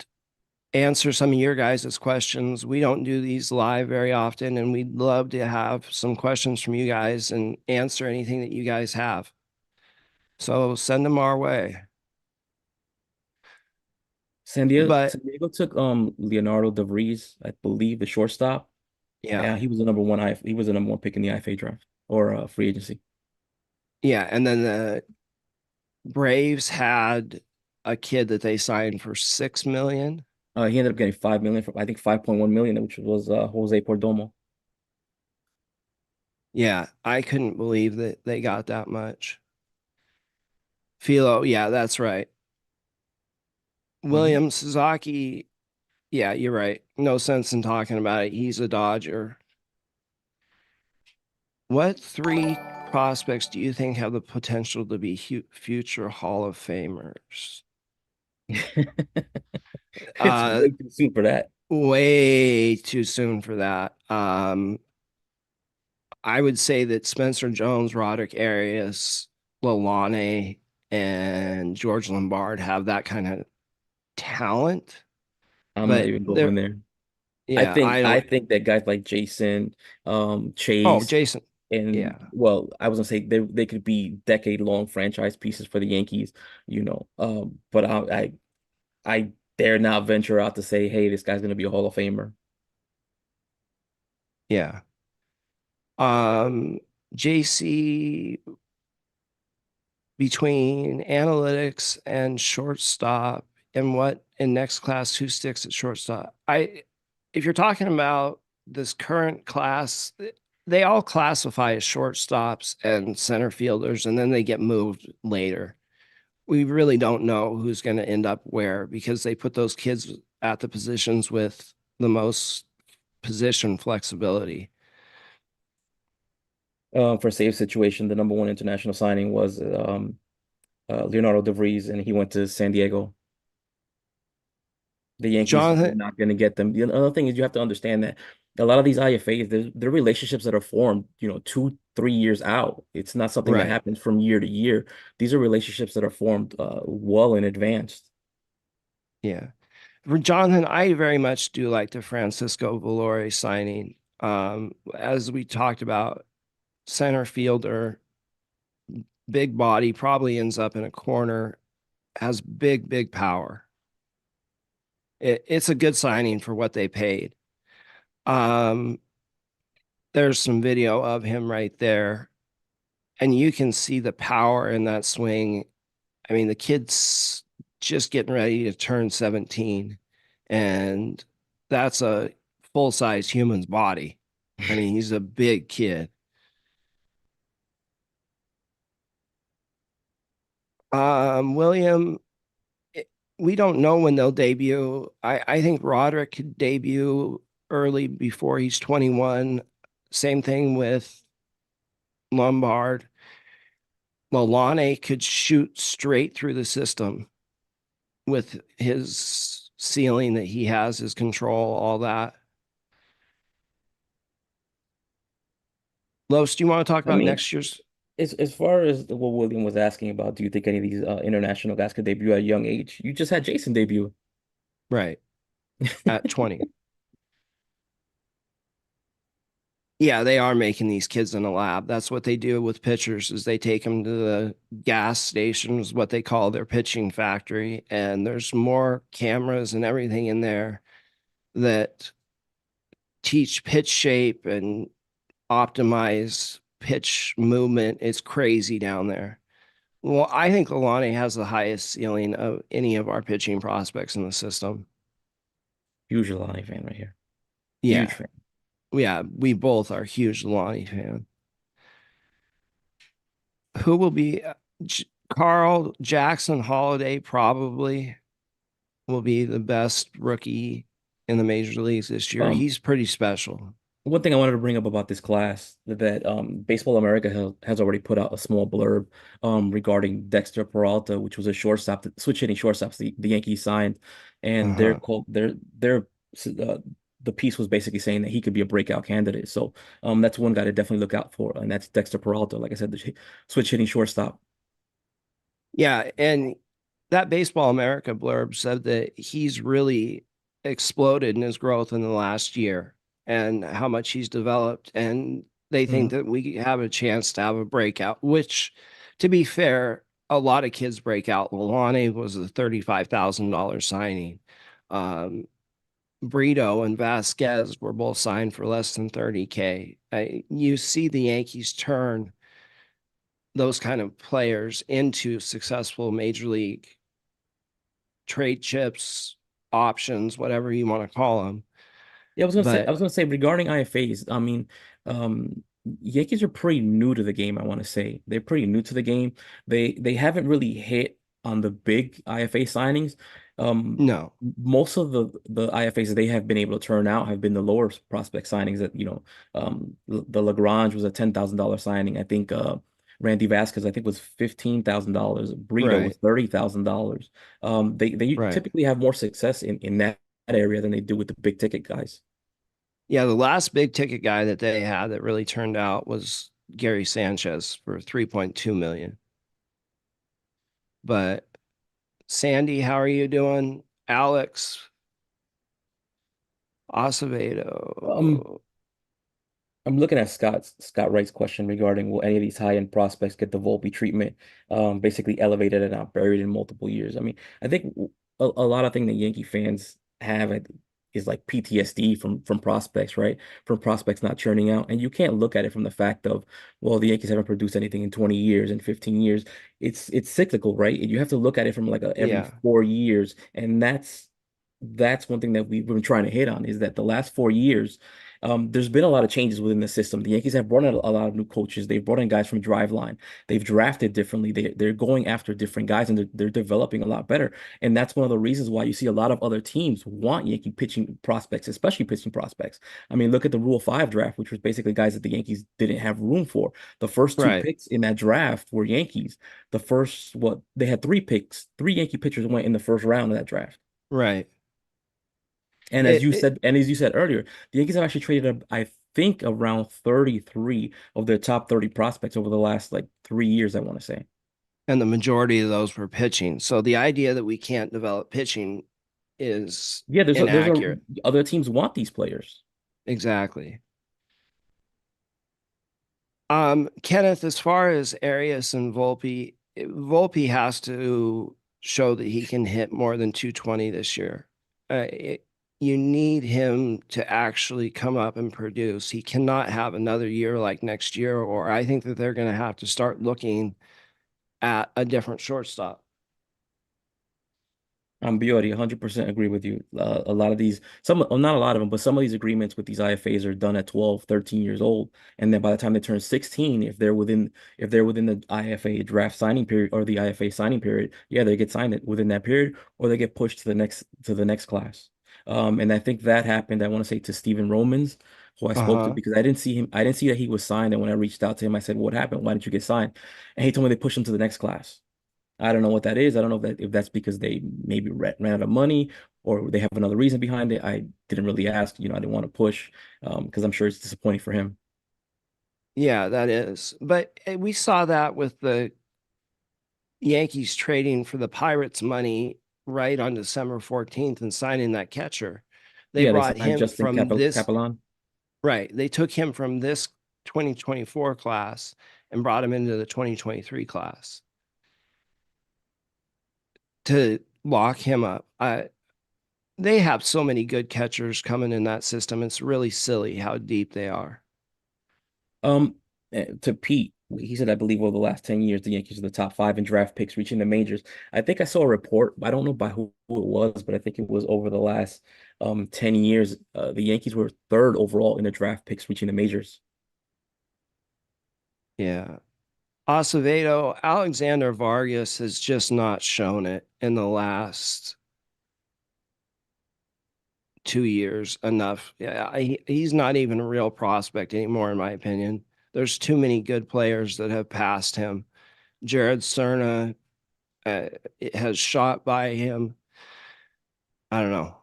Speaker 3: answer some of your guys' questions. We don't do these live very often, and we'd love to have some questions from you guys and answer anything that you guys have. So send them our way. But
Speaker 4: San Diego took Leonardo DeVries, I believe, the shortstop.
Speaker 3: yeah,
Speaker 4: Yeah, he was the number one pick in the IFA draft or free agency.
Speaker 3: yeah. And then the Braves had a kid that they signed for 6 million.
Speaker 4: He ended up getting 5 million from I think 5.1 million, which was Jose Perdomo.
Speaker 3: Yeah, I couldn't believe that they got that much. Philo, yeah, that's right.
Speaker 4: Mhm.
Speaker 3: William Suzuki, yeah, you're right. No sense in talking about it. He's a Dodger. What three prospects do you think have the potential to be future Hall of Famers?
Speaker 4: It's
Speaker 3: Uh,
Speaker 4: way too soon for that.
Speaker 3: way too soon for that. I would say that Spencer Jones, Roderick Arias, Lalane, and George Lombard have that kind of talent,
Speaker 4: I'm not
Speaker 3: but
Speaker 4: even going
Speaker 3: they're
Speaker 4: there.
Speaker 3: yeah, I
Speaker 4: I
Speaker 3: don't.
Speaker 4: think that guys like Jason,
Speaker 3: Oh,
Speaker 4: Chase,
Speaker 3: Jason,
Speaker 4: and
Speaker 3: yeah,
Speaker 4: well, I was gonna say they could be decade-long franchise pieces for the Yankees, but I dare not venture out to say, hey, this guy's gonna be a Hall of Famer.
Speaker 3: yeah. Um, JC between analytics and shortstop and what in next class who sticks at shortstop. If you're talking about this current class, they all classify as shortstops and center fielders, and then they get moved later. We really don't know who's going to end up where because they put those kids at the positions with the most position flexibility.
Speaker 4: For save situation, the number one international signing was Leonardo DeVries, and he went to San Diego. The Yankees were
Speaker 3: Jonathan,
Speaker 4: not going to get them. The other thing is you have to understand that a lot of these IFAs, they're relationships that are formed, 2, 3 years out. It's not something that
Speaker 3: right.
Speaker 4: happens from year to year. These are relationships that are formed well in advance.
Speaker 3: Yeah. For Jonathan, I very much do like the Francisco Valori signing. As we talked about, center fielder, big body, probably ends up in a corner, has big, big power. It's a good signing for what they paid. Um, there's some video of him right there, and you can see the power in that swing. I mean, the kid's just getting ready to turn 17, and that's a full-size human's body. I mean, he's a big kid. William, we don't know when they'll debut. I think Roderick could debut early before he's 21. Same thing with Lombard. Lalane could shoot straight through the system with his ceiling that he has, his control, all that. Los, do you want to talk
Speaker 4: I
Speaker 3: about
Speaker 4: mean,
Speaker 3: next year's?
Speaker 4: as far as what William was asking about, do you think any of these international guys could debut at a young age? You just had Jason debut.
Speaker 3: Right, at 20. Yeah, they are making these kids in a lab. That's what they do with pitchers is they take them to the gas stations, what they call their pitching factory, and there's more cameras and everything in there that teach pitch shape and optimize pitch movement. It's crazy down there. Well, I think Alani has the highest ceiling of any of our pitching prospects in the system.
Speaker 4: Huge Lonnie fan right here. Huge
Speaker 3: Yeah.
Speaker 4: fan.
Speaker 3: Yeah, we both are huge Alani fan. Who will be Carl Jackson Holiday probably will be the best rookie in the major leagues this year.
Speaker 4: Um,
Speaker 3: He's pretty special.
Speaker 4: One thing I wanted to bring up about this class that Baseball America has already put out a small blurb regarding Dexter Peralta, which was a shortstop, switch hitting shortstops the Yankees signed, and
Speaker 3: Uh-huh.
Speaker 4: their uh, the piece was basically saying that he could be a breakout candidate. So that's one guy to definitely look out for, and that's Dexter Peralta. Like I said, the switch hitting shortstop.
Speaker 3: Yeah, and that Baseball America blurb said that he's really exploded in his growth in the last year and how much he's developed. And they think
Speaker 4: Mhm.
Speaker 3: that we have a chance to have a breakout, which, to be fair, a lot of kids break out. Lalane was a $35,000 signing. Um, Brito and Vasquez were both signed for less than 30K. You see the Yankees turn those kind of players into successful major league trade chips, options, whatever you want to call them.
Speaker 4: Yeah, I
Speaker 3: But
Speaker 4: was gonna say regarding IFAs, I mean, Yankees are pretty new to the game, I want to say. They're pretty new to the game. They haven't really hit on the big IFA signings.
Speaker 3: no,
Speaker 4: Most of the IFAs that they have been able to turn out have been the lower prospect signings that, the Lagrange was a $10,000 signing. I think Randy Vasquez, I think, was $15,000. Brito was
Speaker 3: right,
Speaker 4: $30,000. They
Speaker 3: right.
Speaker 4: typically have more success in that area than they do with the big ticket guys.
Speaker 3: Yeah, the last big ticket guy that they had that really turned out was Gary Sanchez for 3.2 million. But Sandy, how are you doing? Alex
Speaker 4: Um,
Speaker 3: Acevedo.
Speaker 4: I'm looking at Scott Wright's question regarding will any of these high-end prospects get the Volpe treatment, basically elevated and not buried in multiple years. I mean, I think a lot of thing that Yankee fans have is like PTSD from prospects, right? From prospects not churning out, and you can't look at it from the fact of, well, the Yankees haven't produced anything in 20 years and 15 years. It's cyclical, right? You have to look at it from like every
Speaker 3: Yeah,
Speaker 4: 4 years, and that's one thing that we've been trying to hit on is that the last 4 years, there's been a lot of changes within the system. The Yankees have brought in a lot of new coaches. They've brought in guys from Driveline. They've drafted differently. They're going after different guys and they're developing a lot better. And that's one of the reasons why you see a lot of other teams want Yankee pitching prospects, especially pitching prospects. I mean, look at the Rule 5 draft, which was basically guys that the Yankees didn't have room for. The first two
Speaker 3: right,
Speaker 4: picks in that draft were Yankees. The first, what, they had three picks. Three Yankee pitchers went in the first round of that draft.
Speaker 3: right.
Speaker 4: And
Speaker 3: It, it
Speaker 4: as you said earlier, the Yankees have actually traded, I think, around 33 of their top 30 prospects over the last like 3 years, I want to say.
Speaker 3: and the majority of those were pitching. So the idea that we can't develop pitching is
Speaker 4: Yeah, there's a
Speaker 3: inaccurate.
Speaker 4: other teams want these players.
Speaker 3: Exactly. Kenneth, as far as Arias and Volpe, Volpe has to show that he can hit more than 220 this year. You need him to actually come up and produce. He cannot have another year like next year, or I think that they're going to have to start looking at a different shortstop.
Speaker 4: I'm Bioti, 100% agree with you. A lot of these, well, not a lot of them, but some of these agreements with these IFAs are done at 12, 13 years old. And then by the time they turn 16, if they're within the IFA draft signing period or the IFA signing period, yeah, they get signed within that period, or they get pushed to the next class. And I think that happened, I want to say, to Steven Romans. who I spoke to
Speaker 3: Uh-huh.
Speaker 4: because I didn't see him. I didn't see that he was signed. And when I reached out to him, I said, "What happened? Why didn't you get signed?" And he told me they pushed him to the next class. I don't know what that is. I don't know if that's because they maybe ran out of money or they have another reason behind it. I didn't really ask. I didn't want to push because I'm sure it's disappointing for him.
Speaker 3: Yeah, that is. But we saw that with the Yankees trading for the Pirates money right on December 14th and signing that catcher. They
Speaker 4: Yeah, they
Speaker 3: brought
Speaker 4: signed
Speaker 3: him
Speaker 4: Justin
Speaker 3: from this,
Speaker 4: Capellan.
Speaker 3: right. They took him from this 2024 class and brought him into the 2023 class to lock him up. They have so many good catchers coming in that system. It's really silly how deep they are.
Speaker 4: Um, to Pete, he said, I believe over the last 10 years, the Yankees are the top five in draft picks reaching the majors. I think I saw a report, I don't know by who it was, but I think it was over the last 10 years. The Yankees were third overall in the draft picks reaching the majors.
Speaker 3: Yeah. Acevedo, Alexander Vargas has just not shown it in the last 2 years enough. Yeah, he's not even a real prospect anymore, in my opinion. There's too many good players that have passed him. Jared Cerna uh, has shot by him. I don't know.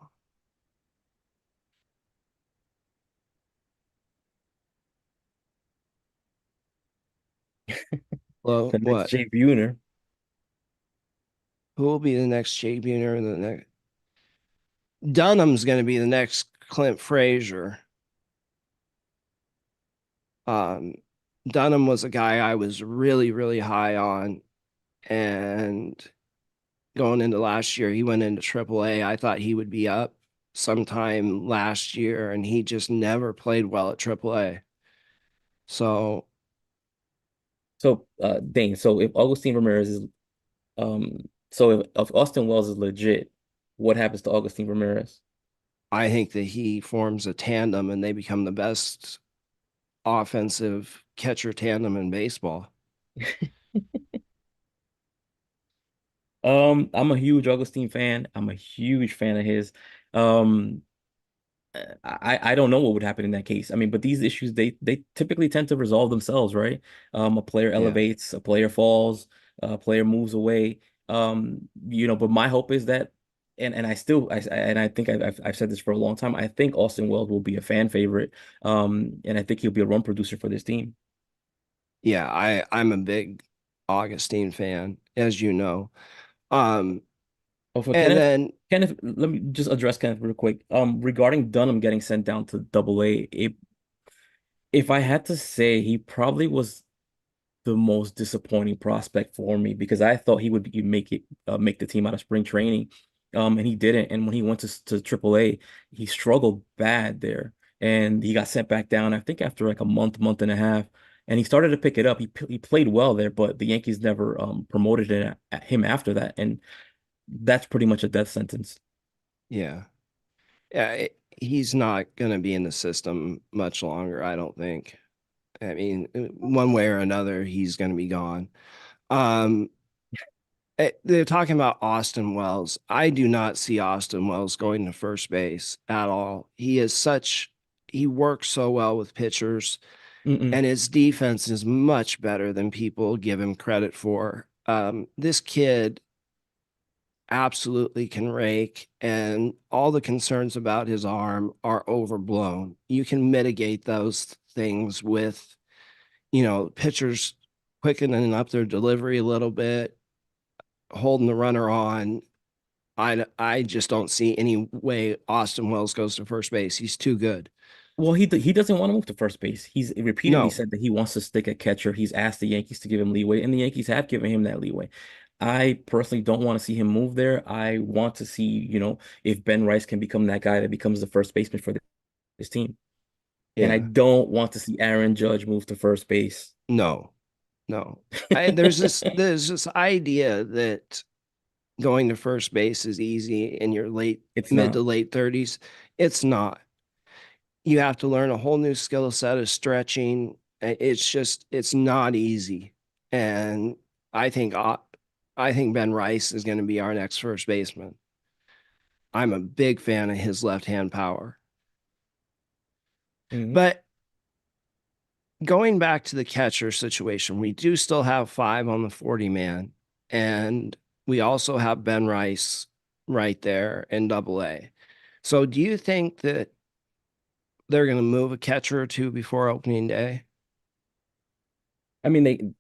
Speaker 3: Well,
Speaker 4: The next
Speaker 3: what?
Speaker 4: Jay Buhner.
Speaker 3: Who will be the next Jay Buhner? The next Dunham's going to be the next Clint Frazier. Um, Dunham was a guy I was really, really high on, and going into last year, he went into AAA. I thought he would be up sometime last year, and he just never played well at AAA. So
Speaker 4: So, Dane, so if Augustine Ramirez is, if Austin Wells is legit, what happens to Augustine Ramirez?
Speaker 3: I think that he forms a tandem and they become the best offensive catcher tandem in baseball.
Speaker 4: I'm a huge Augustine fan. I'm a huge fan of his. Um, I don't know what would happen in that case. I mean, but these issues they typically tend to resolve themselves, right? A player
Speaker 3: Yeah.
Speaker 4: elevates, a player falls, a player moves away. But my hope is that, and I think I've said this for a long time. I think Austin Wells will be a fan favorite, and I think he'll be a run producer for this team.
Speaker 3: Yeah, I'm a big Augustine fan, as you know. Um,
Speaker 4: Oh, for
Speaker 3: and then
Speaker 4: Kenneth, let me just address Kenneth real quick. Regarding Dunham getting sent down to Double A, if I had to say, he probably was the most disappointing prospect for me because I thought he would make the team out of spring training, and he didn't. And when he went to AAA, he struggled bad there, and he got sent back down. I think after like a month and a half, and he started to pick it up. He played well there, but the Yankees never promoted him after that, and that's pretty much a death sentence.
Speaker 3: yeah, he's not going to be in the system much longer, I don't think. I mean, one way or another, he's going to be gone. Um, they're talking about Austin Wells. I do not see Austin Wells going to first base at all. He works so well with pitchers,
Speaker 4: Mm-mm.
Speaker 3: and his defense is much better than people give him credit for. This kid absolutely can rake, and all the concerns about his arm are overblown. You can mitigate those things with, pitchers quickening up their delivery a little bit, holding the runner on. I just don't see any way Austin Wells goes to first base. He's too good.
Speaker 4: Well, he doesn't want to move to first base. He's repeatedly
Speaker 3: No,
Speaker 4: said that he wants to stick at catcher. He's asked the Yankees to give him leeway, and the Yankees have given him that leeway. I personally don't want to see him move there. I want to see, if Ben Rice can become that guy that becomes the first baseman for this team. And I
Speaker 3: yeah,
Speaker 4: don't want to see Aaron Judge move to first base.
Speaker 3: no, no. There's this idea that going to first base is easy in your
Speaker 4: It's
Speaker 3: mid to
Speaker 4: not.
Speaker 3: late 30s. It's not. You have to learn a whole new skill set of stretching. It's not easy. And I think I think Ben Rice is going to be our next first baseman. I'm a big fan of his left hand power.
Speaker 4: Hmm.
Speaker 3: But going back to the catcher situation, we do still have 5 on the 40 man, and we also have Ben Rice right there in Double-A. So do you think that they're going to move a catcher or two before opening day?
Speaker 4: I mean,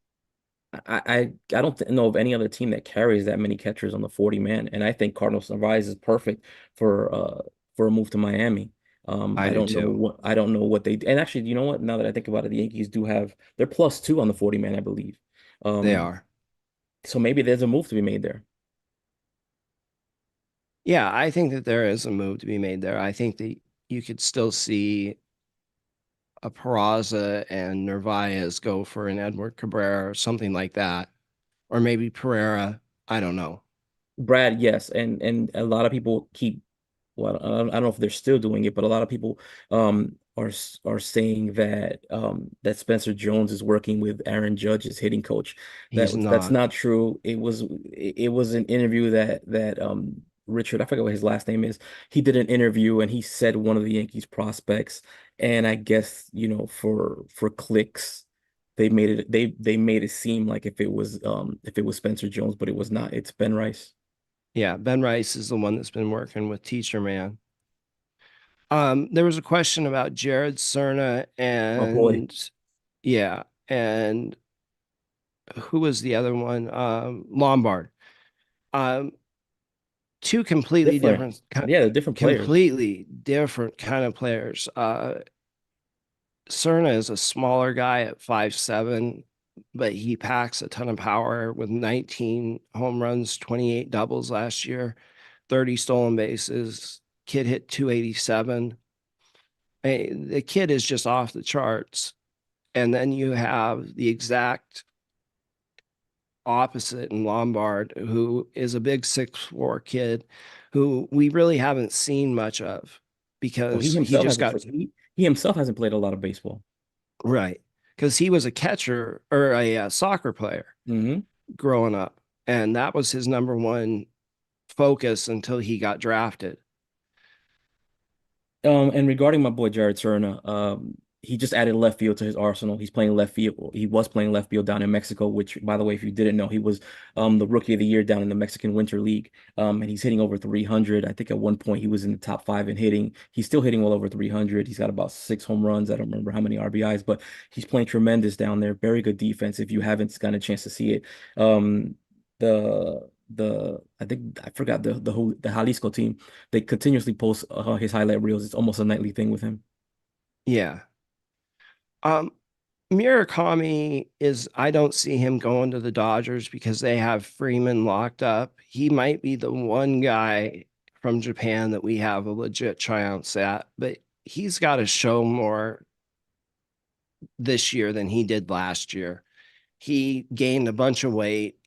Speaker 4: I don't know of any other team that carries that many catchers on the 40 man, and I think Cardinals Narvaez is perfect for a move to Miami.
Speaker 3: I do too.
Speaker 4: I don't know what they and actually, you know what? Now that I think about it, the Yankees do have they're +2 on the 40 man, I believe.
Speaker 3: They
Speaker 4: Um,
Speaker 3: are.
Speaker 4: so maybe there's a move to be made there.
Speaker 3: Yeah, I think that there is a move to be made there. I think that you could still see a Peraza and Narvaez go for an Edward Cabrera or something like that. Or maybe Pereira. I don't know.
Speaker 4: Brad, yes, and a lot of people keep well, I don't know if they're still doing it, but a lot of people are saying that that Spencer Jones is working with Aaron Judge's hitting coach.
Speaker 3: He's
Speaker 4: That's
Speaker 3: not.
Speaker 4: not true. It was an interview that Richard, I forget what his last name is. He did an interview and he said one of the Yankees prospects, and I guess for clicks. They made it seem like if it was Spencer Jones, but it was not. It's Ben Rice.
Speaker 3: Yeah, Ben Rice is the one that's been working with Teacher Man. There was a question about Jared Cerna
Speaker 4: Oh boy,
Speaker 3: and yeah, and who was the other one? Lombard. Um, two completely
Speaker 4: different.
Speaker 3: different,
Speaker 4: Yeah, they're different players.
Speaker 3: completely different kind of players. Cerna is a smaller guy at 5'7", but he packs a ton of power with 19 home runs, 28 doubles last year, 30 stolen bases. Kid hit 287. The kid is just off the charts. And then you have the exact opposite in Lombard, who is a big 6'4" kid who we really haven't seen much of
Speaker 4: Well,
Speaker 3: because he just got
Speaker 4: he himself hasn't played a lot of baseball.
Speaker 3: right. Because he was a catcher or a soccer player
Speaker 4: Hmm.
Speaker 3: growing up. And that was his number one focus until he got drafted.
Speaker 4: And regarding my boy Jared Serna, he just added left field to his arsenal. He's playing left field. He was playing left field down in Mexico, which, by the way, if you didn't know, he was the rookie of the year down in the Mexican Winter League. And he's hitting over 300. I think at one point he was in the top 5 in hitting. He's still hitting well over 300. He's got about 6 home runs. I don't remember how many RBIs, but he's playing tremendous down there. Very good defense. If you haven't gotten a chance to see it, the I think I forgot the Jalisco team. They continuously post his highlight reels. It's almost a nightly thing with him.
Speaker 3: Yeah. Um, Murakami is, I don't see him going to the Dodgers because they have Freeman locked up. He might be the one guy from Japan that we have a legit chance at, but he's got to show more this year than he did last year. He gained a bunch of weight.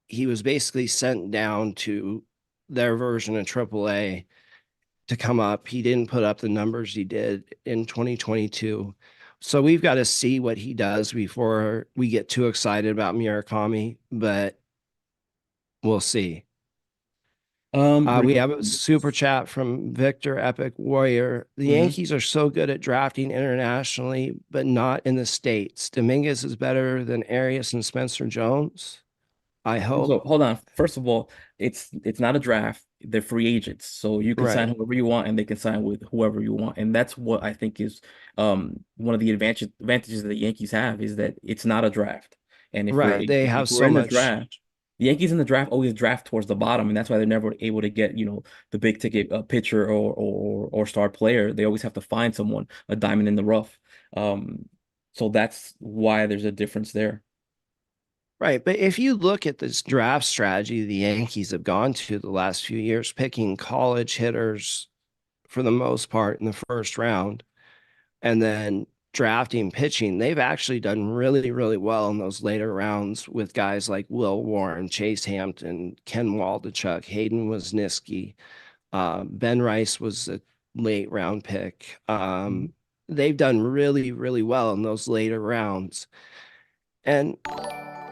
Speaker 3: He was basically sent down to their version of AAA to come up. He didn't put up the numbers he did in 2022. So we've got to see what he does before we get too excited about Murakami, but we'll see. We
Speaker 4: Reg
Speaker 3: have a super chat from Victor Epic Warrior. The
Speaker 4: Mhm.
Speaker 3: Yankees are so good at drafting internationally, but not in the States. Dominguez is better than Arias and Spencer Jones. I
Speaker 4: So
Speaker 3: hope.
Speaker 4: hold on. First of all, it's not a draft. They're free agents, so you can sign
Speaker 3: Right.
Speaker 4: whoever you want, and they can sign with whoever you want. And that's what I think is one of the advantages that the Yankees have is that it's not a draft. And
Speaker 3: Right. They have
Speaker 4: if we're
Speaker 3: so
Speaker 4: in the
Speaker 3: much.
Speaker 4: draft, the Yankees in the draft always draft towards the bottom, and that's why they're never able to get the big ticket pitcher or star player. They always have to find someone a diamond in the rough. Um, so that's why there's a difference there.
Speaker 3: Right. But if you look at this draft strategy the Yankees have gone to the last few years, picking college hitters for the most part in the first round and then drafting pitching, they've actually done really, really well in those later rounds with guys like Will Warren, Chase Hampton, Ken Waldichuk, Hayden Wesniewski, Ben Rice was a late round pick. They've done really, really well in those later rounds. And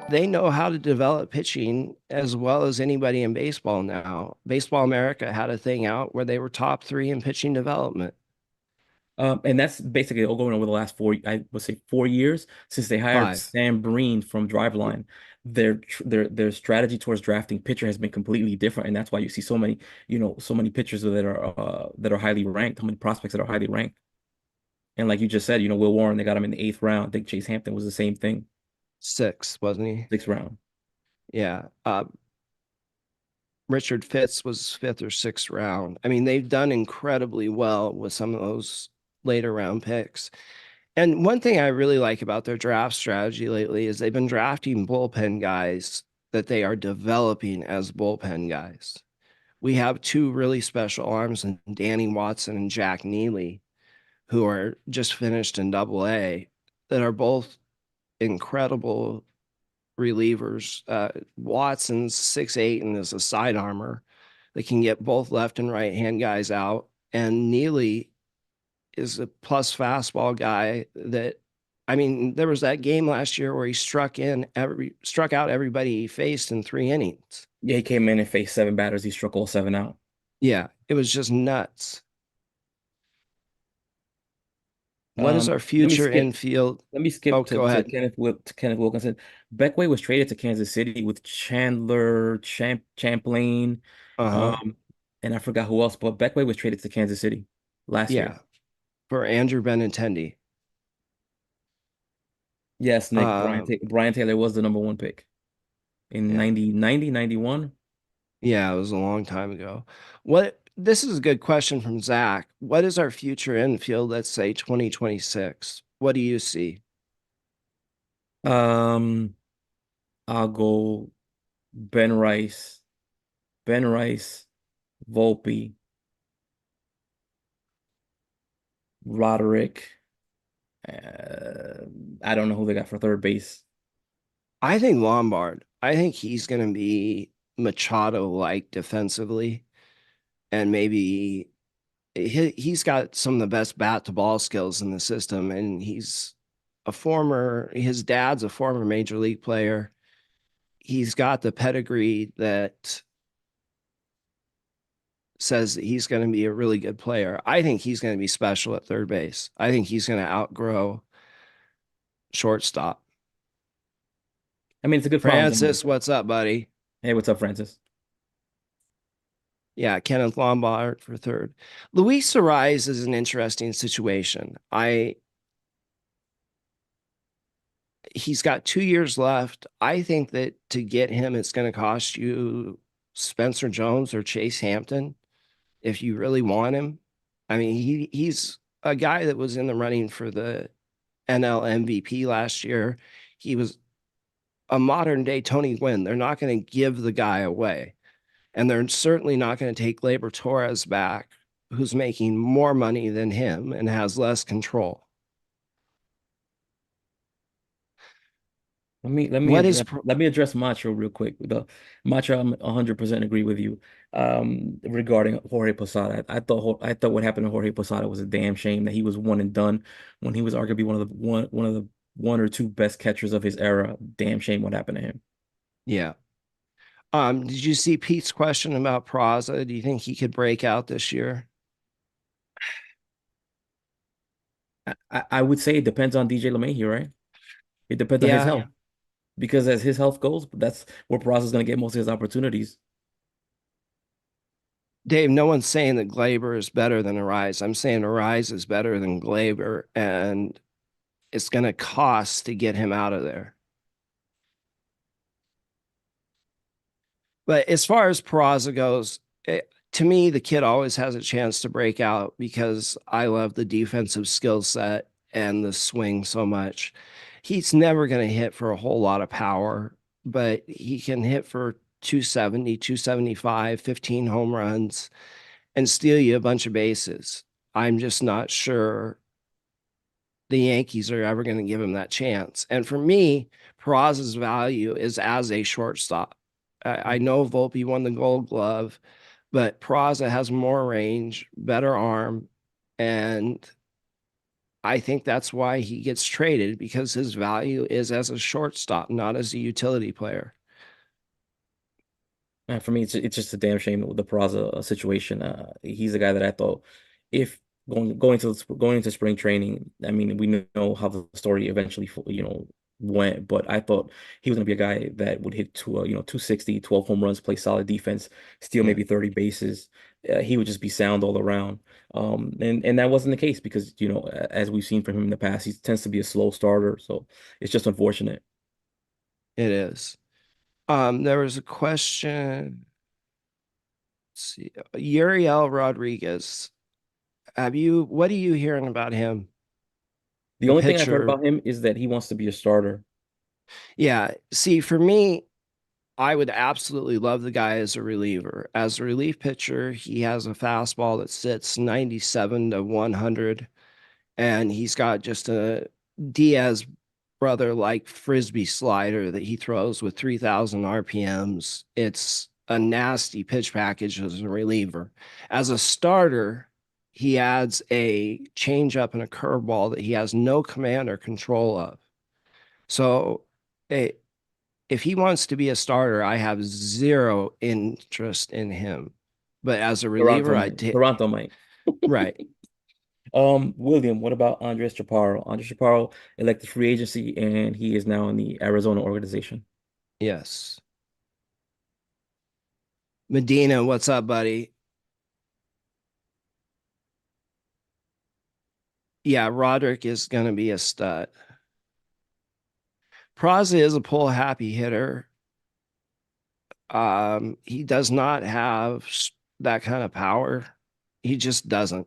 Speaker 3: they know how to develop pitching as well as anybody in baseball now. Baseball America had a thing out where they were top 3 in pitching development.
Speaker 4: And that's basically all going over the last I would say 4 years since they hired
Speaker 3: 5.
Speaker 4: Sam Breen from Driveline. Their strategy towards drafting pitcher has been completely different, and that's why you see so many, so many pitchers that are highly ranked, so many prospects that are highly ranked. And like you just said, Will Warren, they got him in the eighth round. I think Chase Hampton was the same thing,
Speaker 3: 6, wasn't he?
Speaker 4: sixth round.
Speaker 3: Yeah. Richard Fitz was 5th or 6th round. I mean, they've done incredibly well with some of those later round picks. And one thing I really like about their draft strategy lately is they've been drafting bullpen guys that they are developing as bullpen guys. We have 2 really special arms in Danny Watson and Jack Neely, who are just finished in AA, that are both incredible relievers. Watson's 6'8" and is a side armor that can get both left and right hand guys out. And Neely is a plus fastball guy that, I mean, there was that game last year where he struck out everybody he faced in 3 innings.
Speaker 4: Yeah, he came in and faced 7 batters. He struck all 7 out.
Speaker 3: Yeah, it was just nuts. What is our
Speaker 4: Let me
Speaker 3: future
Speaker 4: skip.
Speaker 3: infield?
Speaker 4: Let me skip
Speaker 3: Oh, go
Speaker 4: to
Speaker 3: ahead.
Speaker 4: Kenneth Wilkinson. Beckway was traded to Kansas City with Chandler Champlain,
Speaker 3: Uh-huh.
Speaker 4: um, and I forgot who else, but Beckway was traded to Kansas City last year.
Speaker 3: Yeah, for Andrew Benintendi.
Speaker 4: Yes, Nick
Speaker 3: Um,
Speaker 4: Brian Taylor was the number 1 pick in
Speaker 3: yeah.
Speaker 4: 91.
Speaker 3: Yeah, it was a long time ago. This is a good question from Zach. What is our future infield, let's say 2026? What do you see?
Speaker 4: Um, I'll go Ben Rice, Ben Rice, Volpe, Roderick. I don't know who they got for third base.
Speaker 3: I think Lombard. I think he's going to be Machado-like defensively, and maybe he's got some of the best bat to ball skills in the system, and his dad's a former major league player. He's got the pedigree that says that he's going to be a really good player. I think he's going to be special at third base. I think he's going to outgrow shortstop.
Speaker 4: I mean, it's a good problem to have.
Speaker 3: Francis, what's up, buddy?
Speaker 4: Hey, what's up, Francis?
Speaker 3: Yeah, Kenneth Lombard for third. Luis Arias is an interesting situation. He's got 2 years left. I think that to get him, it's going to cost you Spencer Jones or Chase Hampton if you really want him. I mean, he's a guy that was in the running for the NL MVP last year. He was a modern day Tony Gwynn. They're not going to give the guy away. And they're certainly not going to take Gleyber Torres back, who's making more money than him and has less control. What is
Speaker 4: Let me address Macho real quick. Macho, I'm 100% agree with you regarding Jorge Posada. I thought what happened to Jorge Posada was a damn shame that he was one and done when he was arguably one of the 1 or 2 best catchers of his era. Damn shame what happened to him.
Speaker 3: Yeah. Did you see Pete's question about Peraza? Do you think he could break out this year?
Speaker 4: I would say it depends on DJ LeMahieu, right? It depends on his
Speaker 3: Yeah.
Speaker 4: health. Because as his health goes, that's where Peraza's going to get most of his opportunities.
Speaker 3: Dave, no one's saying that Gleyber is better than Arias. I'm saying Arias is better than Gleyber, and it's going to cost to get him out of there. But as far as Peraza goes, to me, the kid always has a chance to break out because I love the defensive skill set and the swing so much. He's never going to hit for a whole lot of power, but he can hit for 270, 275, 15 home runs, and steal you a bunch of bases. I'm just not sure the Yankees are ever going to give him that chance. And for me, Peraza's value is as a shortstop. I know Volpe won the Gold Glove, but Peraza has more range, better arm, and I think that's why he gets traded, because his value is as a shortstop, not as a utility player.
Speaker 4: For me, it's just a damn shame with the Peraza situation. He's a guy that I thought if going into spring training. I mean, we know how the story eventually, went, but I thought he was going to be a guy that would hit to 260, 12 home runs, play solid defense, steal
Speaker 3: Yeah,
Speaker 4: maybe 30 bases. He would just be sound all around. And that wasn't the case because, as we've seen from him in the past, he tends to be a slow starter, so it's just unfortunate.
Speaker 3: it is. There was a question. Let's see, Uriel Rodriguez. What are you hearing about him?
Speaker 4: The
Speaker 3: The
Speaker 4: only thing I've heard
Speaker 3: pitcher.
Speaker 4: about him is that he wants to be a starter.
Speaker 3: Yeah. See, for me, I would absolutely love the guy as a reliever. As a relief pitcher, he has a fastball that sits 97 to 100, and he's got just a Diaz brother like frisbee slider that he throws with 3,000 RPMs. It's a nasty pitch package as a reliever. As a starter, he adds a changeup and a curveball that he has no command or control of. So, it, if he wants to be a starter, I have zero interest in him. But as a reliever,
Speaker 4: Toronto
Speaker 3: I
Speaker 4: might.
Speaker 3: did.
Speaker 4: Toronto might.
Speaker 3: Right.
Speaker 4: William, what about Andres Chaparro? Andres Chaparro elected free agency, and he is now in the Arizona organization.
Speaker 3: Yes. Medina, what's up, buddy? Yeah, Roderick is going to be a stud. Praza is a pull happy hitter. He does not have that kind of power. He just doesn't.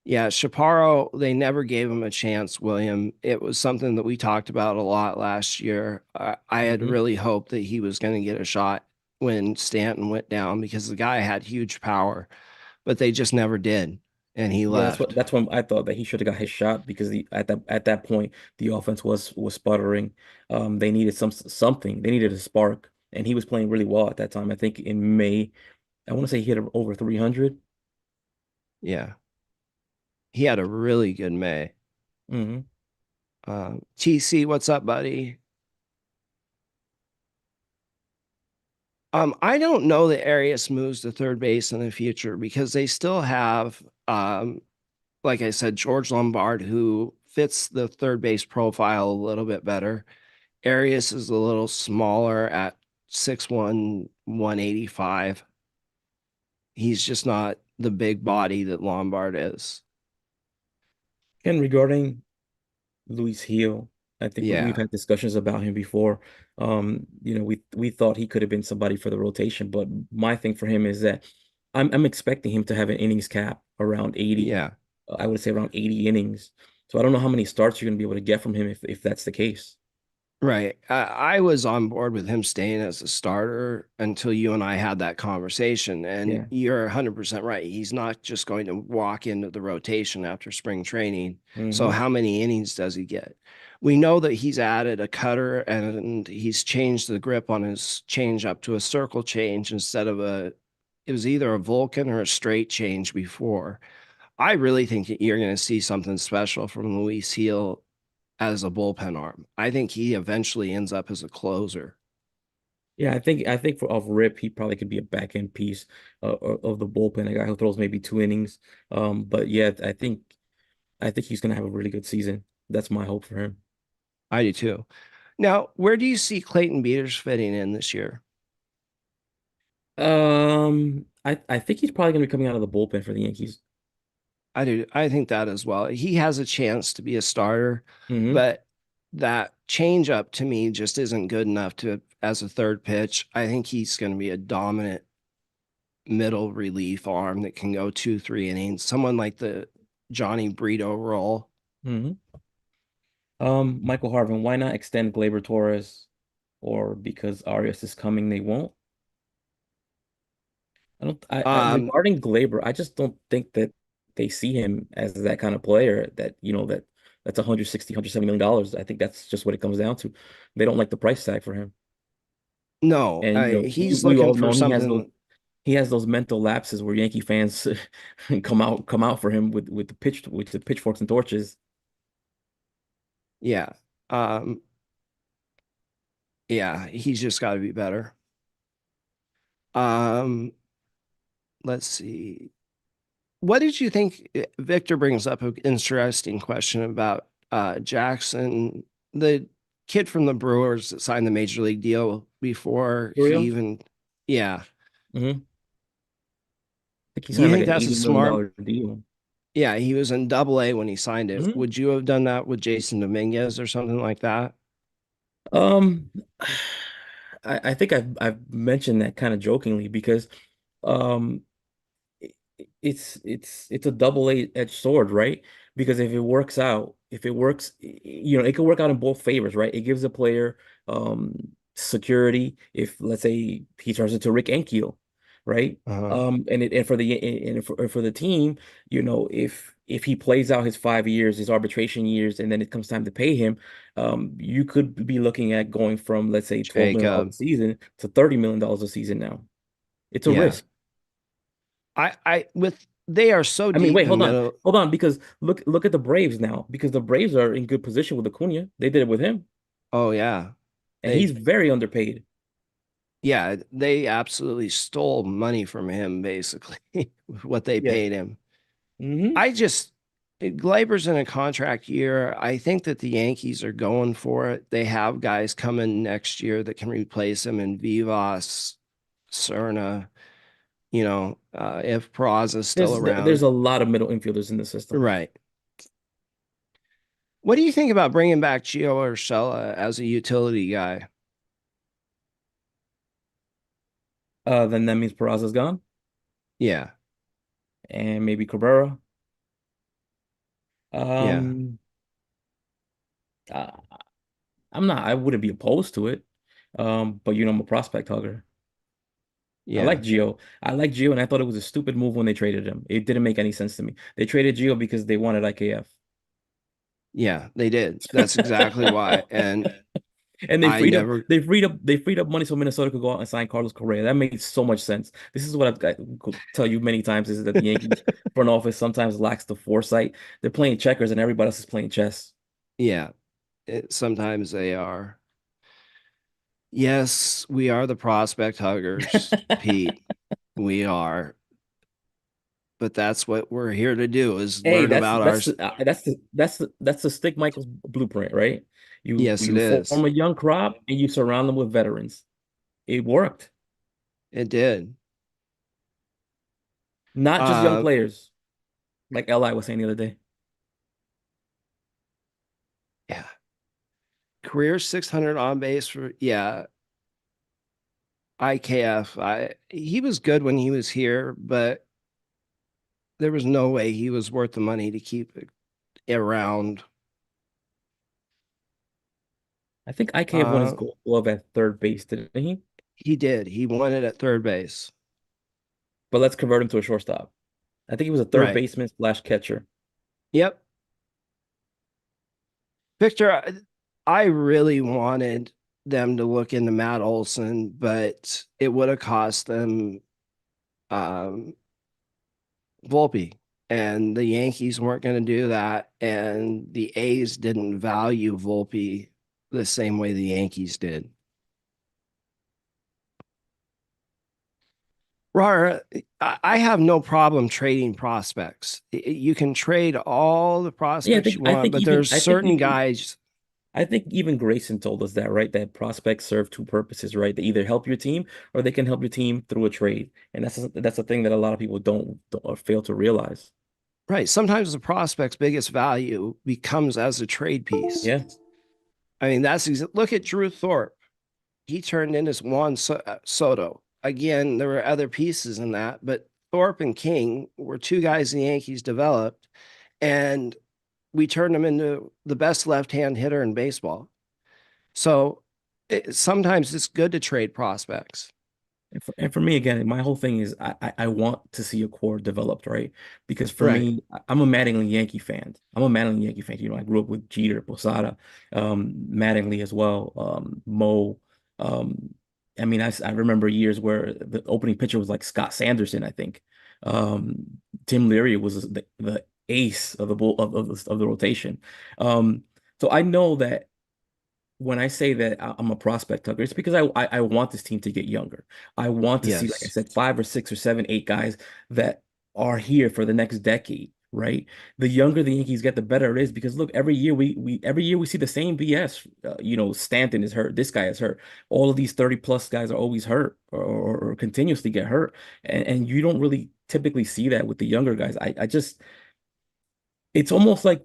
Speaker 3: Yeah, Chaparro, they never gave him a chance, William. It was something that we talked about a lot last year. I had
Speaker 4: Hmm.
Speaker 3: really hoped that he was going to get a shot when Stanton went down because the guy had huge power, but they just never did, and he
Speaker 4: Yeah,
Speaker 3: left.
Speaker 4: that's when I thought that he should have got his shot because at that point the offense was sputtering. They needed something. They needed a spark, and he was playing really well at that time. I think in May, I want to say he hit over 300.
Speaker 3: Yeah, he had a really good May.
Speaker 4: Hmm.
Speaker 3: TC, what's up, buddy? I don't know that Arias moves to third base in the future because they still have, like I said, George Lombard, who fits the third base profile a little bit better. Arias is a little smaller at 6'1", 185. He's just not the big body that Lombard is.
Speaker 4: And regarding Luis Gil, I think we've
Speaker 3: Yeah,
Speaker 4: had discussions about him before. We thought he could have been somebody for the rotation, but my thing for him is that I'm expecting him to have an innings cap around 80.
Speaker 3: yeah.
Speaker 4: I would say around 80 innings. So I don't know how many starts you're going to be able to get from him if that's the case.
Speaker 3: Right. I was on board with him staying as a starter until you and I had that conversation. And
Speaker 4: Yeah.
Speaker 3: you're 100% right. He's not just going to walk into the rotation after spring training. So,
Speaker 4: Hmm.
Speaker 3: how many innings does he get? We know that he's added a cutter and he's changed the grip on his change up to a circle change instead of it was either a Vulcan or a straight change before. I really think that you're going to see something special from Luis Heel as a bullpen arm. I think he eventually ends up as a closer.
Speaker 4: Yeah, I think for off rip, he probably could be a back end piece of the bullpen, a guy who throws maybe 2 innings. But yeah, I think he's gonna have a really good season. That's my hope for him.
Speaker 3: I do too. Now, where do you see Clayton Beaters fitting in this year?
Speaker 4: I think he's probably gonna be coming out of the bullpen for the Yankees.
Speaker 3: I do. I think that as well. He has a chance to be a starter,
Speaker 4: Hmm.
Speaker 3: but that changeup to me just isn't good enough to as a third pitch. I think he's going to be a dominant middle relief arm that can go 2, 3 innings. Someone like the Johnny Brito role.
Speaker 4: Hmm. Michael Harvin, why not extend Gleyber Torres, or because Arias is coming, they won't? I don't.
Speaker 3: Um,
Speaker 4: Regarding Glaber, I just don't think that they see him as that kind of player that's 160, $170 million. I think that's just what it comes down to. They don't like the price tag for him.
Speaker 3: no,
Speaker 4: And
Speaker 3: he's
Speaker 4: we
Speaker 3: looking
Speaker 4: all
Speaker 3: for
Speaker 4: know
Speaker 3: something.
Speaker 4: he has those mental lapses where Yankee fans come out for him with the pitchforks and torches.
Speaker 3: Yeah. Um, yeah, he's just got to be better. Um, let's see. What did you think? Victor brings up an interesting question about Jackson, the kid from the Brewers that signed the major league deal before he
Speaker 4: Uriel?
Speaker 3: even, yeah.
Speaker 4: Mm-hmm. I think he
Speaker 3: Do you
Speaker 4: signed like
Speaker 3: think
Speaker 4: an
Speaker 3: that's a
Speaker 4: $80 million
Speaker 3: smart?
Speaker 4: deal.
Speaker 3: Yeah, he was in Double A when he signed it.
Speaker 4: Mm-hmm.
Speaker 3: Would you have done that with Jason Dominguez or something like that?
Speaker 4: Um, I think I've mentioned that kind of jokingly because um it's a double-edged sword, right? Because if it works out, if it works, it could work out in both favors, right? It gives the player security if let's say he turns into Rick Ankiel, right?
Speaker 3: Uh-huh.
Speaker 4: And for the team, if he plays out his 5 years, his arbitration years, and then it comes time to pay him, you could be looking at going from let's say $12 million a
Speaker 3: Jacob.
Speaker 4: season to $30 million a season now. It's a
Speaker 3: Yeah.
Speaker 4: risk.
Speaker 3: They are so
Speaker 4: I mean,
Speaker 3: deep
Speaker 4: wait,
Speaker 3: in middle.
Speaker 4: hold on, because look at the Braves now, because the Braves are in good position with Acuna. They did it with him,
Speaker 3: Oh yeah.
Speaker 4: and he's
Speaker 3: They
Speaker 4: very underpaid.
Speaker 3: yeah, they absolutely stole money from him basically, what they
Speaker 4: Yeah.
Speaker 3: paid him.
Speaker 4: Hmm.
Speaker 3: I just Glaber's in a contract year. I think that the Yankees are going for it. They have guys coming next year that can replace him in Vivas, Cerna, if Peraza's still
Speaker 4: There's
Speaker 3: around.
Speaker 4: a lot of middle infielders in the system.
Speaker 3: Right. What do you think about bringing back Gio Urshela as a utility guy?
Speaker 4: Then that means Peraza's gone,
Speaker 3: Yeah.
Speaker 4: and maybe Cabrera.
Speaker 3: Yeah.
Speaker 4: Um, I, I wouldn't be opposed to it. But I'm a prospect hugger. I like
Speaker 3: Yeah.
Speaker 4: Gio. I like Gio, and I thought it was a stupid move when they traded him. It didn't make any sense to me. They traded Gio because they wanted IKF.
Speaker 3: Yeah, they did. That's exactly why. And
Speaker 4: And they
Speaker 3: I
Speaker 4: freed up
Speaker 3: never,
Speaker 4: they freed up money so Minnesota could go out and sign Carlos Correa. That made so much sense. This is what I tell you many times is that the Yankees front office sometimes lacks the foresight. They're playing checkers and everybody else is playing chess.
Speaker 3: yeah, sometimes they are. Yes, we are the prospect huggers, Pete. We are. But that's what we're here to do is
Speaker 4: Hey,
Speaker 3: learn
Speaker 4: that's
Speaker 3: about
Speaker 4: that's
Speaker 3: ours.
Speaker 4: the that's the Stick Michaels blueprint, right? You
Speaker 3: Yes, it
Speaker 4: you
Speaker 3: is.
Speaker 4: form a young crop and you surround them with veterans. It worked.
Speaker 3: It did.
Speaker 4: Not just young
Speaker 3: Uh,
Speaker 4: players, like Li was saying the other day.
Speaker 3: yeah. Career 600 on base for, yeah, IKF. He was good when he was here, but there was no way he was worth the money to keep it around.
Speaker 4: I think IKF won his
Speaker 3: Uh,
Speaker 4: gold glove at third base, didn't he?
Speaker 3: he did. He won it at third base.
Speaker 4: But let's convert him to a shortstop. I think he was a third
Speaker 3: Right.
Speaker 4: baseman slash catcher.
Speaker 3: Yep. Victor, I really wanted them to look into Matt Olson, but it would have cost them um, Volpe. And the Yankees weren't going to do that. And the A's didn't value Volpe the same way the Yankees did. Rara, I have no problem trading prospects. You can trade all the
Speaker 4: Yeah,
Speaker 3: prospects you want, but there's certain guys.
Speaker 4: I think even Grayson told us that, right? That prospects serve two purposes, right? They either help your team or they can help your team through a trade. And that's a thing that a lot of people don't or fail to realize.
Speaker 3: Right. Sometimes the prospect's biggest value becomes as a trade piece.
Speaker 4: Yeah.
Speaker 3: I mean, look at Drew Thorpe. He turned into Juan Soto. Again, there were other pieces in that, but Thorpe and King were two guys the Yankees developed, and we turned them into the best left-hand hitter in baseball. So sometimes it's good to trade prospects.
Speaker 4: And for me, again, my whole thing is I want to see a core developed, right? Because for
Speaker 3: Right.
Speaker 4: me, I'm a Mattingly Yankee fan. I'm a Mattingly Yankee fan. I grew up with Jeter, Posada, Mattingly as well, Mo. Um, I mean, I remember years where the opening pitcher was like Scott Sanderson, I think. Tim Leary was the ace of the bull of the rotation. So I know that when I say that I'm a prospect hugger, it's because I want this team to get younger. I want to see, like I
Speaker 3: Yes.
Speaker 4: said, 5 or 6 or 7, 8 guys that are here for the next decade, right? The younger the Yankees get, the better it is because look, every year we see the same BS. Stanton is hurt, this guy is hurt. All of these 30 plus guys are always hurt or continuously get hurt. And you don't really typically see that with the younger guys. I just it's almost like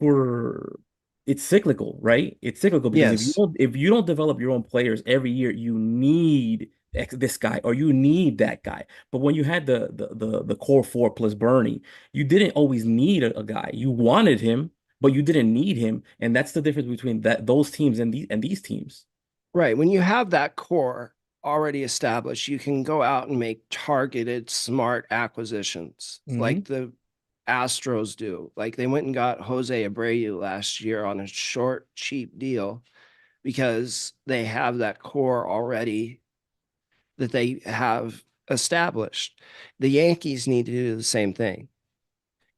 Speaker 4: it's cyclical, right? It's cyclical because
Speaker 3: Yes.
Speaker 4: if you don't develop your own players every year, you need this guy or you need that guy. But when you had the core four plus Bernie, you didn't always need a guy. You wanted him, but you didn't need him, and that's the difference between those teams and these teams.
Speaker 3: Right. When you have that core already established, you can go out and make targeted, smart acquisitions
Speaker 4: Hmm.
Speaker 3: like the Astros do. Like they went and got Jose Abreu last year on a short, cheap deal because they have that core already that they have established. The Yankees need to do the same thing.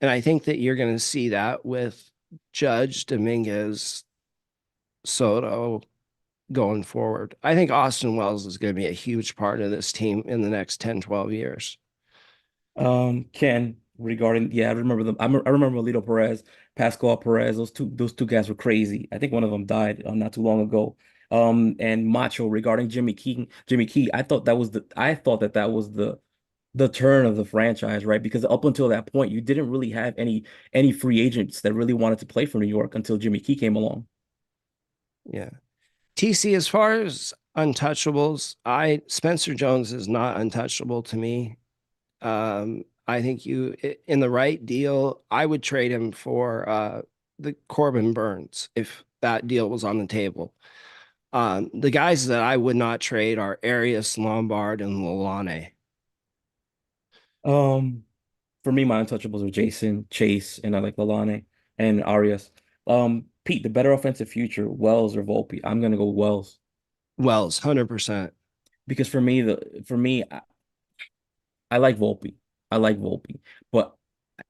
Speaker 3: And I think that you're going to see that with Judge, Dominguez, Soto, going forward. I think Austin Wells is going to be a huge part of this team in the next 10, 12 years.
Speaker 4: Ken, regarding I remember them. I remember Melito Perez, Pascual Perez. Those two guys were crazy. I think one of them died not too long ago. And Macho regarding Jimmy Key. I thought that was the turn of the franchise, right? Because up until that point, you didn't really have any free agents that really wanted to play for New York until Jimmy Key came along.
Speaker 3: Yeah. TC, as far as untouchables, Spencer Jones is not untouchable to me. I think in the right deal, I would trade him for the Corbin Burns if that deal was on the table. The guys that I would not trade are Arias, Lombard, and Lalane.
Speaker 4: Um, for me, my untouchables are Jason, Chase, and I like Lalane and Arias. Pete, the better offensive future, Wells or Volpe? I'm gonna go Wells
Speaker 3: Wells, 100%.
Speaker 4: because I like Volpe. I like Volpe, but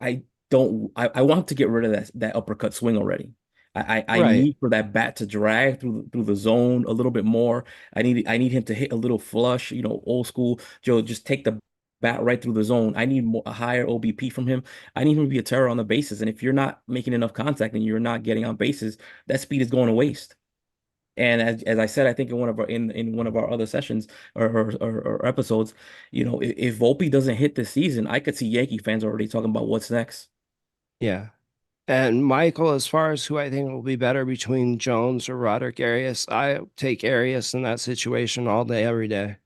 Speaker 4: I don't. I want to get rid of that uppercut swing already. I
Speaker 3: Right.
Speaker 4: need for that bat to drag through the zone a little bit more. I need him to hit a little flush, old school. Joe, just take the bat right through the zone. I need a higher OBP from him. I need him to be a terror on the bases. And if you're not making enough contact and you're not getting on bases, that speed is going to waste. And as I said, I think in one of our other sessions or episodes, if Volpe doesn't hit this season, I could see Yankee fans already talking about what's next.
Speaker 3: Yeah. And Michael, as far as who I think will be better between Jones or Roderick Arias, I take Arias in that situation all day, every day.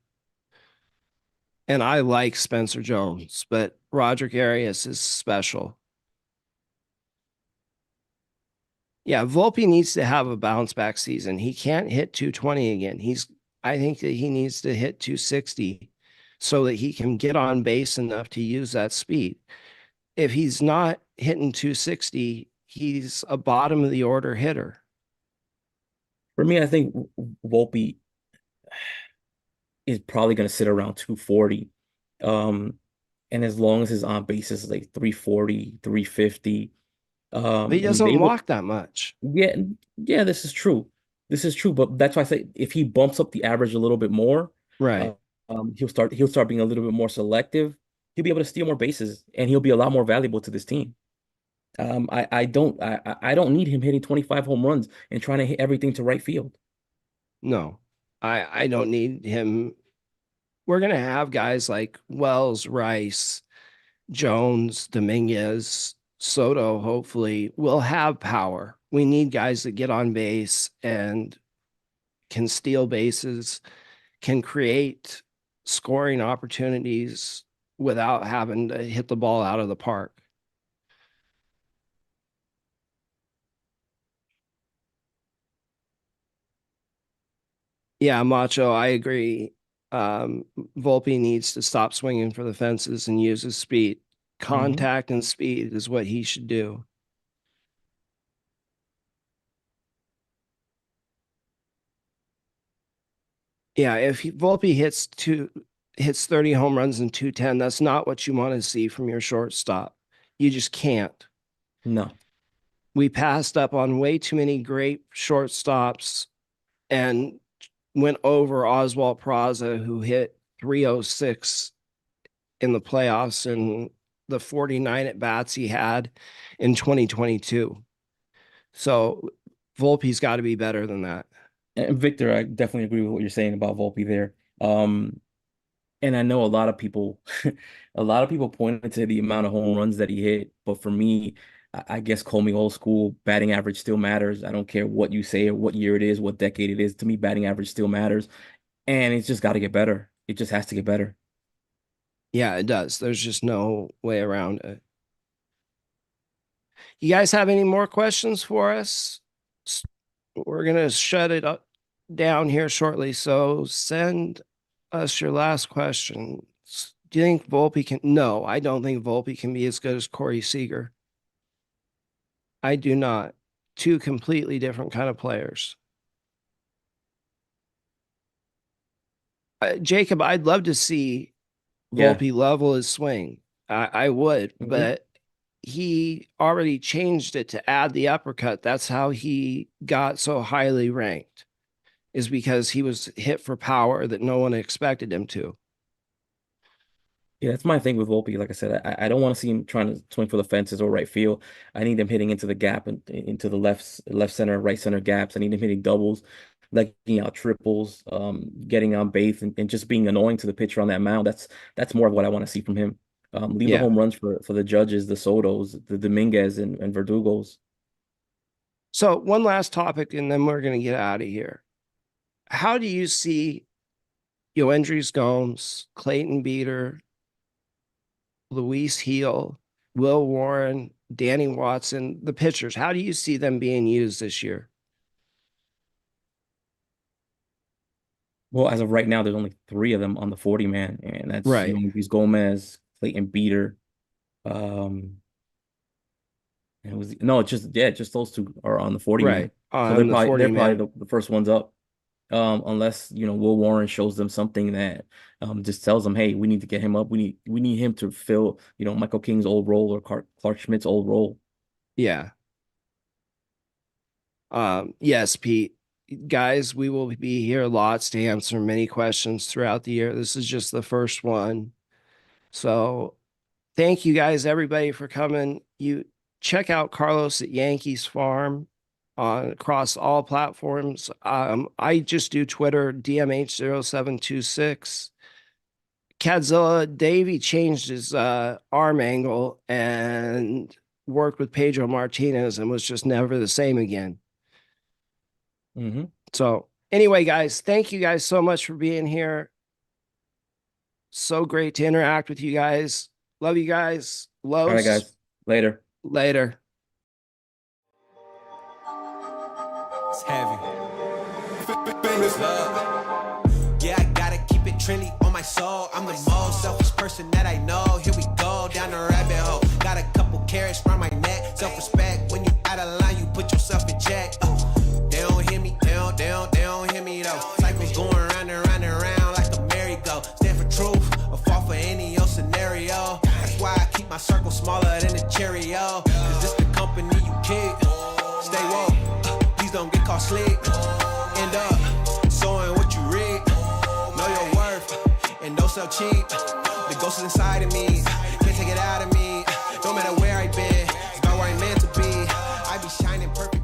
Speaker 3: And I like Spencer Jones, but Roderick Arias is special. Yeah, Volpe needs to have a bounce back season. He can't hit 220 again. I think that he needs to hit 260 so that he can get on base enough to use that speed. If he's not hitting 260, he's a bottom of the order hitter.
Speaker 4: For me, I think Volpe is probably going to sit around 240. Um, and as long as his on base is like 340, 350,
Speaker 3: But he
Speaker 4: and he's
Speaker 3: doesn't
Speaker 4: able,
Speaker 3: walk that much.
Speaker 4: yeah, yeah, this is true. This is true, but that's why I say if he bumps up the average a little bit more, uh,
Speaker 3: Right.
Speaker 4: he'll start being a little bit more selective. He'll be able to steal more bases, and he'll be a lot more valuable to this team. I don't need him hitting 25 home runs and trying to hit everything to right field.
Speaker 3: No, I don't need him. We're going to have guys like Wells, Rice, Jones, Dominguez, Soto, hopefully will have power. We need guys that get on base and can steal bases, can create scoring opportunities without having to hit the ball out of the park. Yeah, Macho, I agree. Um, Volpe needs to stop swinging for the fences and use his speed.
Speaker 4: Hmm.
Speaker 3: Contact and speed is what he should do. Yeah, if Volpe hits 30 home runs and 210, that's not what you want to see from your shortstop. You just can't.
Speaker 4: No.
Speaker 3: We passed up on way too many great shortstops and went over Oswald Peraza, who hit 306 in the playoffs and the 49 at bats he had in 2022. So Volpe's got to be better than that.
Speaker 4: And Victor, I definitely agree with what you're saying about Volpe there. And I know a lot of people, a lot of people pointed to the amount of home runs that he hit, but for me, I guess call me old school, batting average still matters. I don't care what you say or what year it is, what decade it is. To me, batting average still matters, and it's just got to get better. It just has to get better.
Speaker 3: Yeah, it does. There's just no way around it. You guys have any more questions for us? We're going to shut it up down here shortly. So send us your last question. Do you think Volpe can? No, I don't think Volpe can be as good as Corey Seager. I do not. Two completely different kind of players. Jacob, I'd love to see Volpe level his swing. I would, but he already changed it to add the uppercut. That's how he got so highly ranked, is because he was hit for power that no one expected him to.
Speaker 4: Yeah, that's my thing with Volpe. Like I said, I don't want to see him trying to swing for the fences or right field. I need him hitting into the gap and into the left center, right center gaps. I need him hitting doubles, letting out triples, getting on base and just being annoying to the pitcher on that mound. That's more of what I want to see from him. Leave the home runs for the Judges, the Sotos, the Dominguez and Verdugos.
Speaker 3: So one last topic, and then we're going to get out of here. How do you see Yoendrys Gomes, Clayton Beeter, Luis Heel, Will Warren, Danny Watson, the pitchers? How do you see them being used this year?
Speaker 4: Well, as of right now, there's only 3 of them on the 40-man, and that's
Speaker 3: right.
Speaker 4: Yoendrys Gomez, Clayton Beeter. It was just those 2 are on the 40-man.
Speaker 3: Right.
Speaker 4: So they're probably the first ones up. Unless Will Warren shows them something that just tells them, hey, we need to get him up. We need him to fill Michael King's old role or Clark Schmidt's old role.
Speaker 3: Yeah. Yes, Pete. Guys, we will be here lots to answer many questions throughout the year. This is just the first one. So thank you guys, everybody, for coming. You check out Carlos at Yankees Farm across all platforms. I just do Twitter, DMH0726. Cadzilla, Davey changed his arm angle and worked with Pedro Martinez and was just never the same again. So anyway, guys, thank you guys so much for being here. So great to interact with you guys. Love you guys. Los.
Speaker 4: All right, guys. Later.
Speaker 1: It's heavy. Famous love. Yeah, I gotta keep it trendy on my soul. I'm the most selfish person that I know. Here we go down the rabbit hole. Got a couple carrots around my neck. Self-respect. When you out of line, you put yourself in check. They don't hear me. They don't hear me though. Cycles going round and round and round like a merry-go. Stand for truth or fall for any old scenario. That's why I keep my circle smaller than a Cheerio. Cause it's the company you keep. Stay woke. Please don't get caught slick. End up sowing what you reap. Know your worth and don't sell cheap. The ghost is inside of me.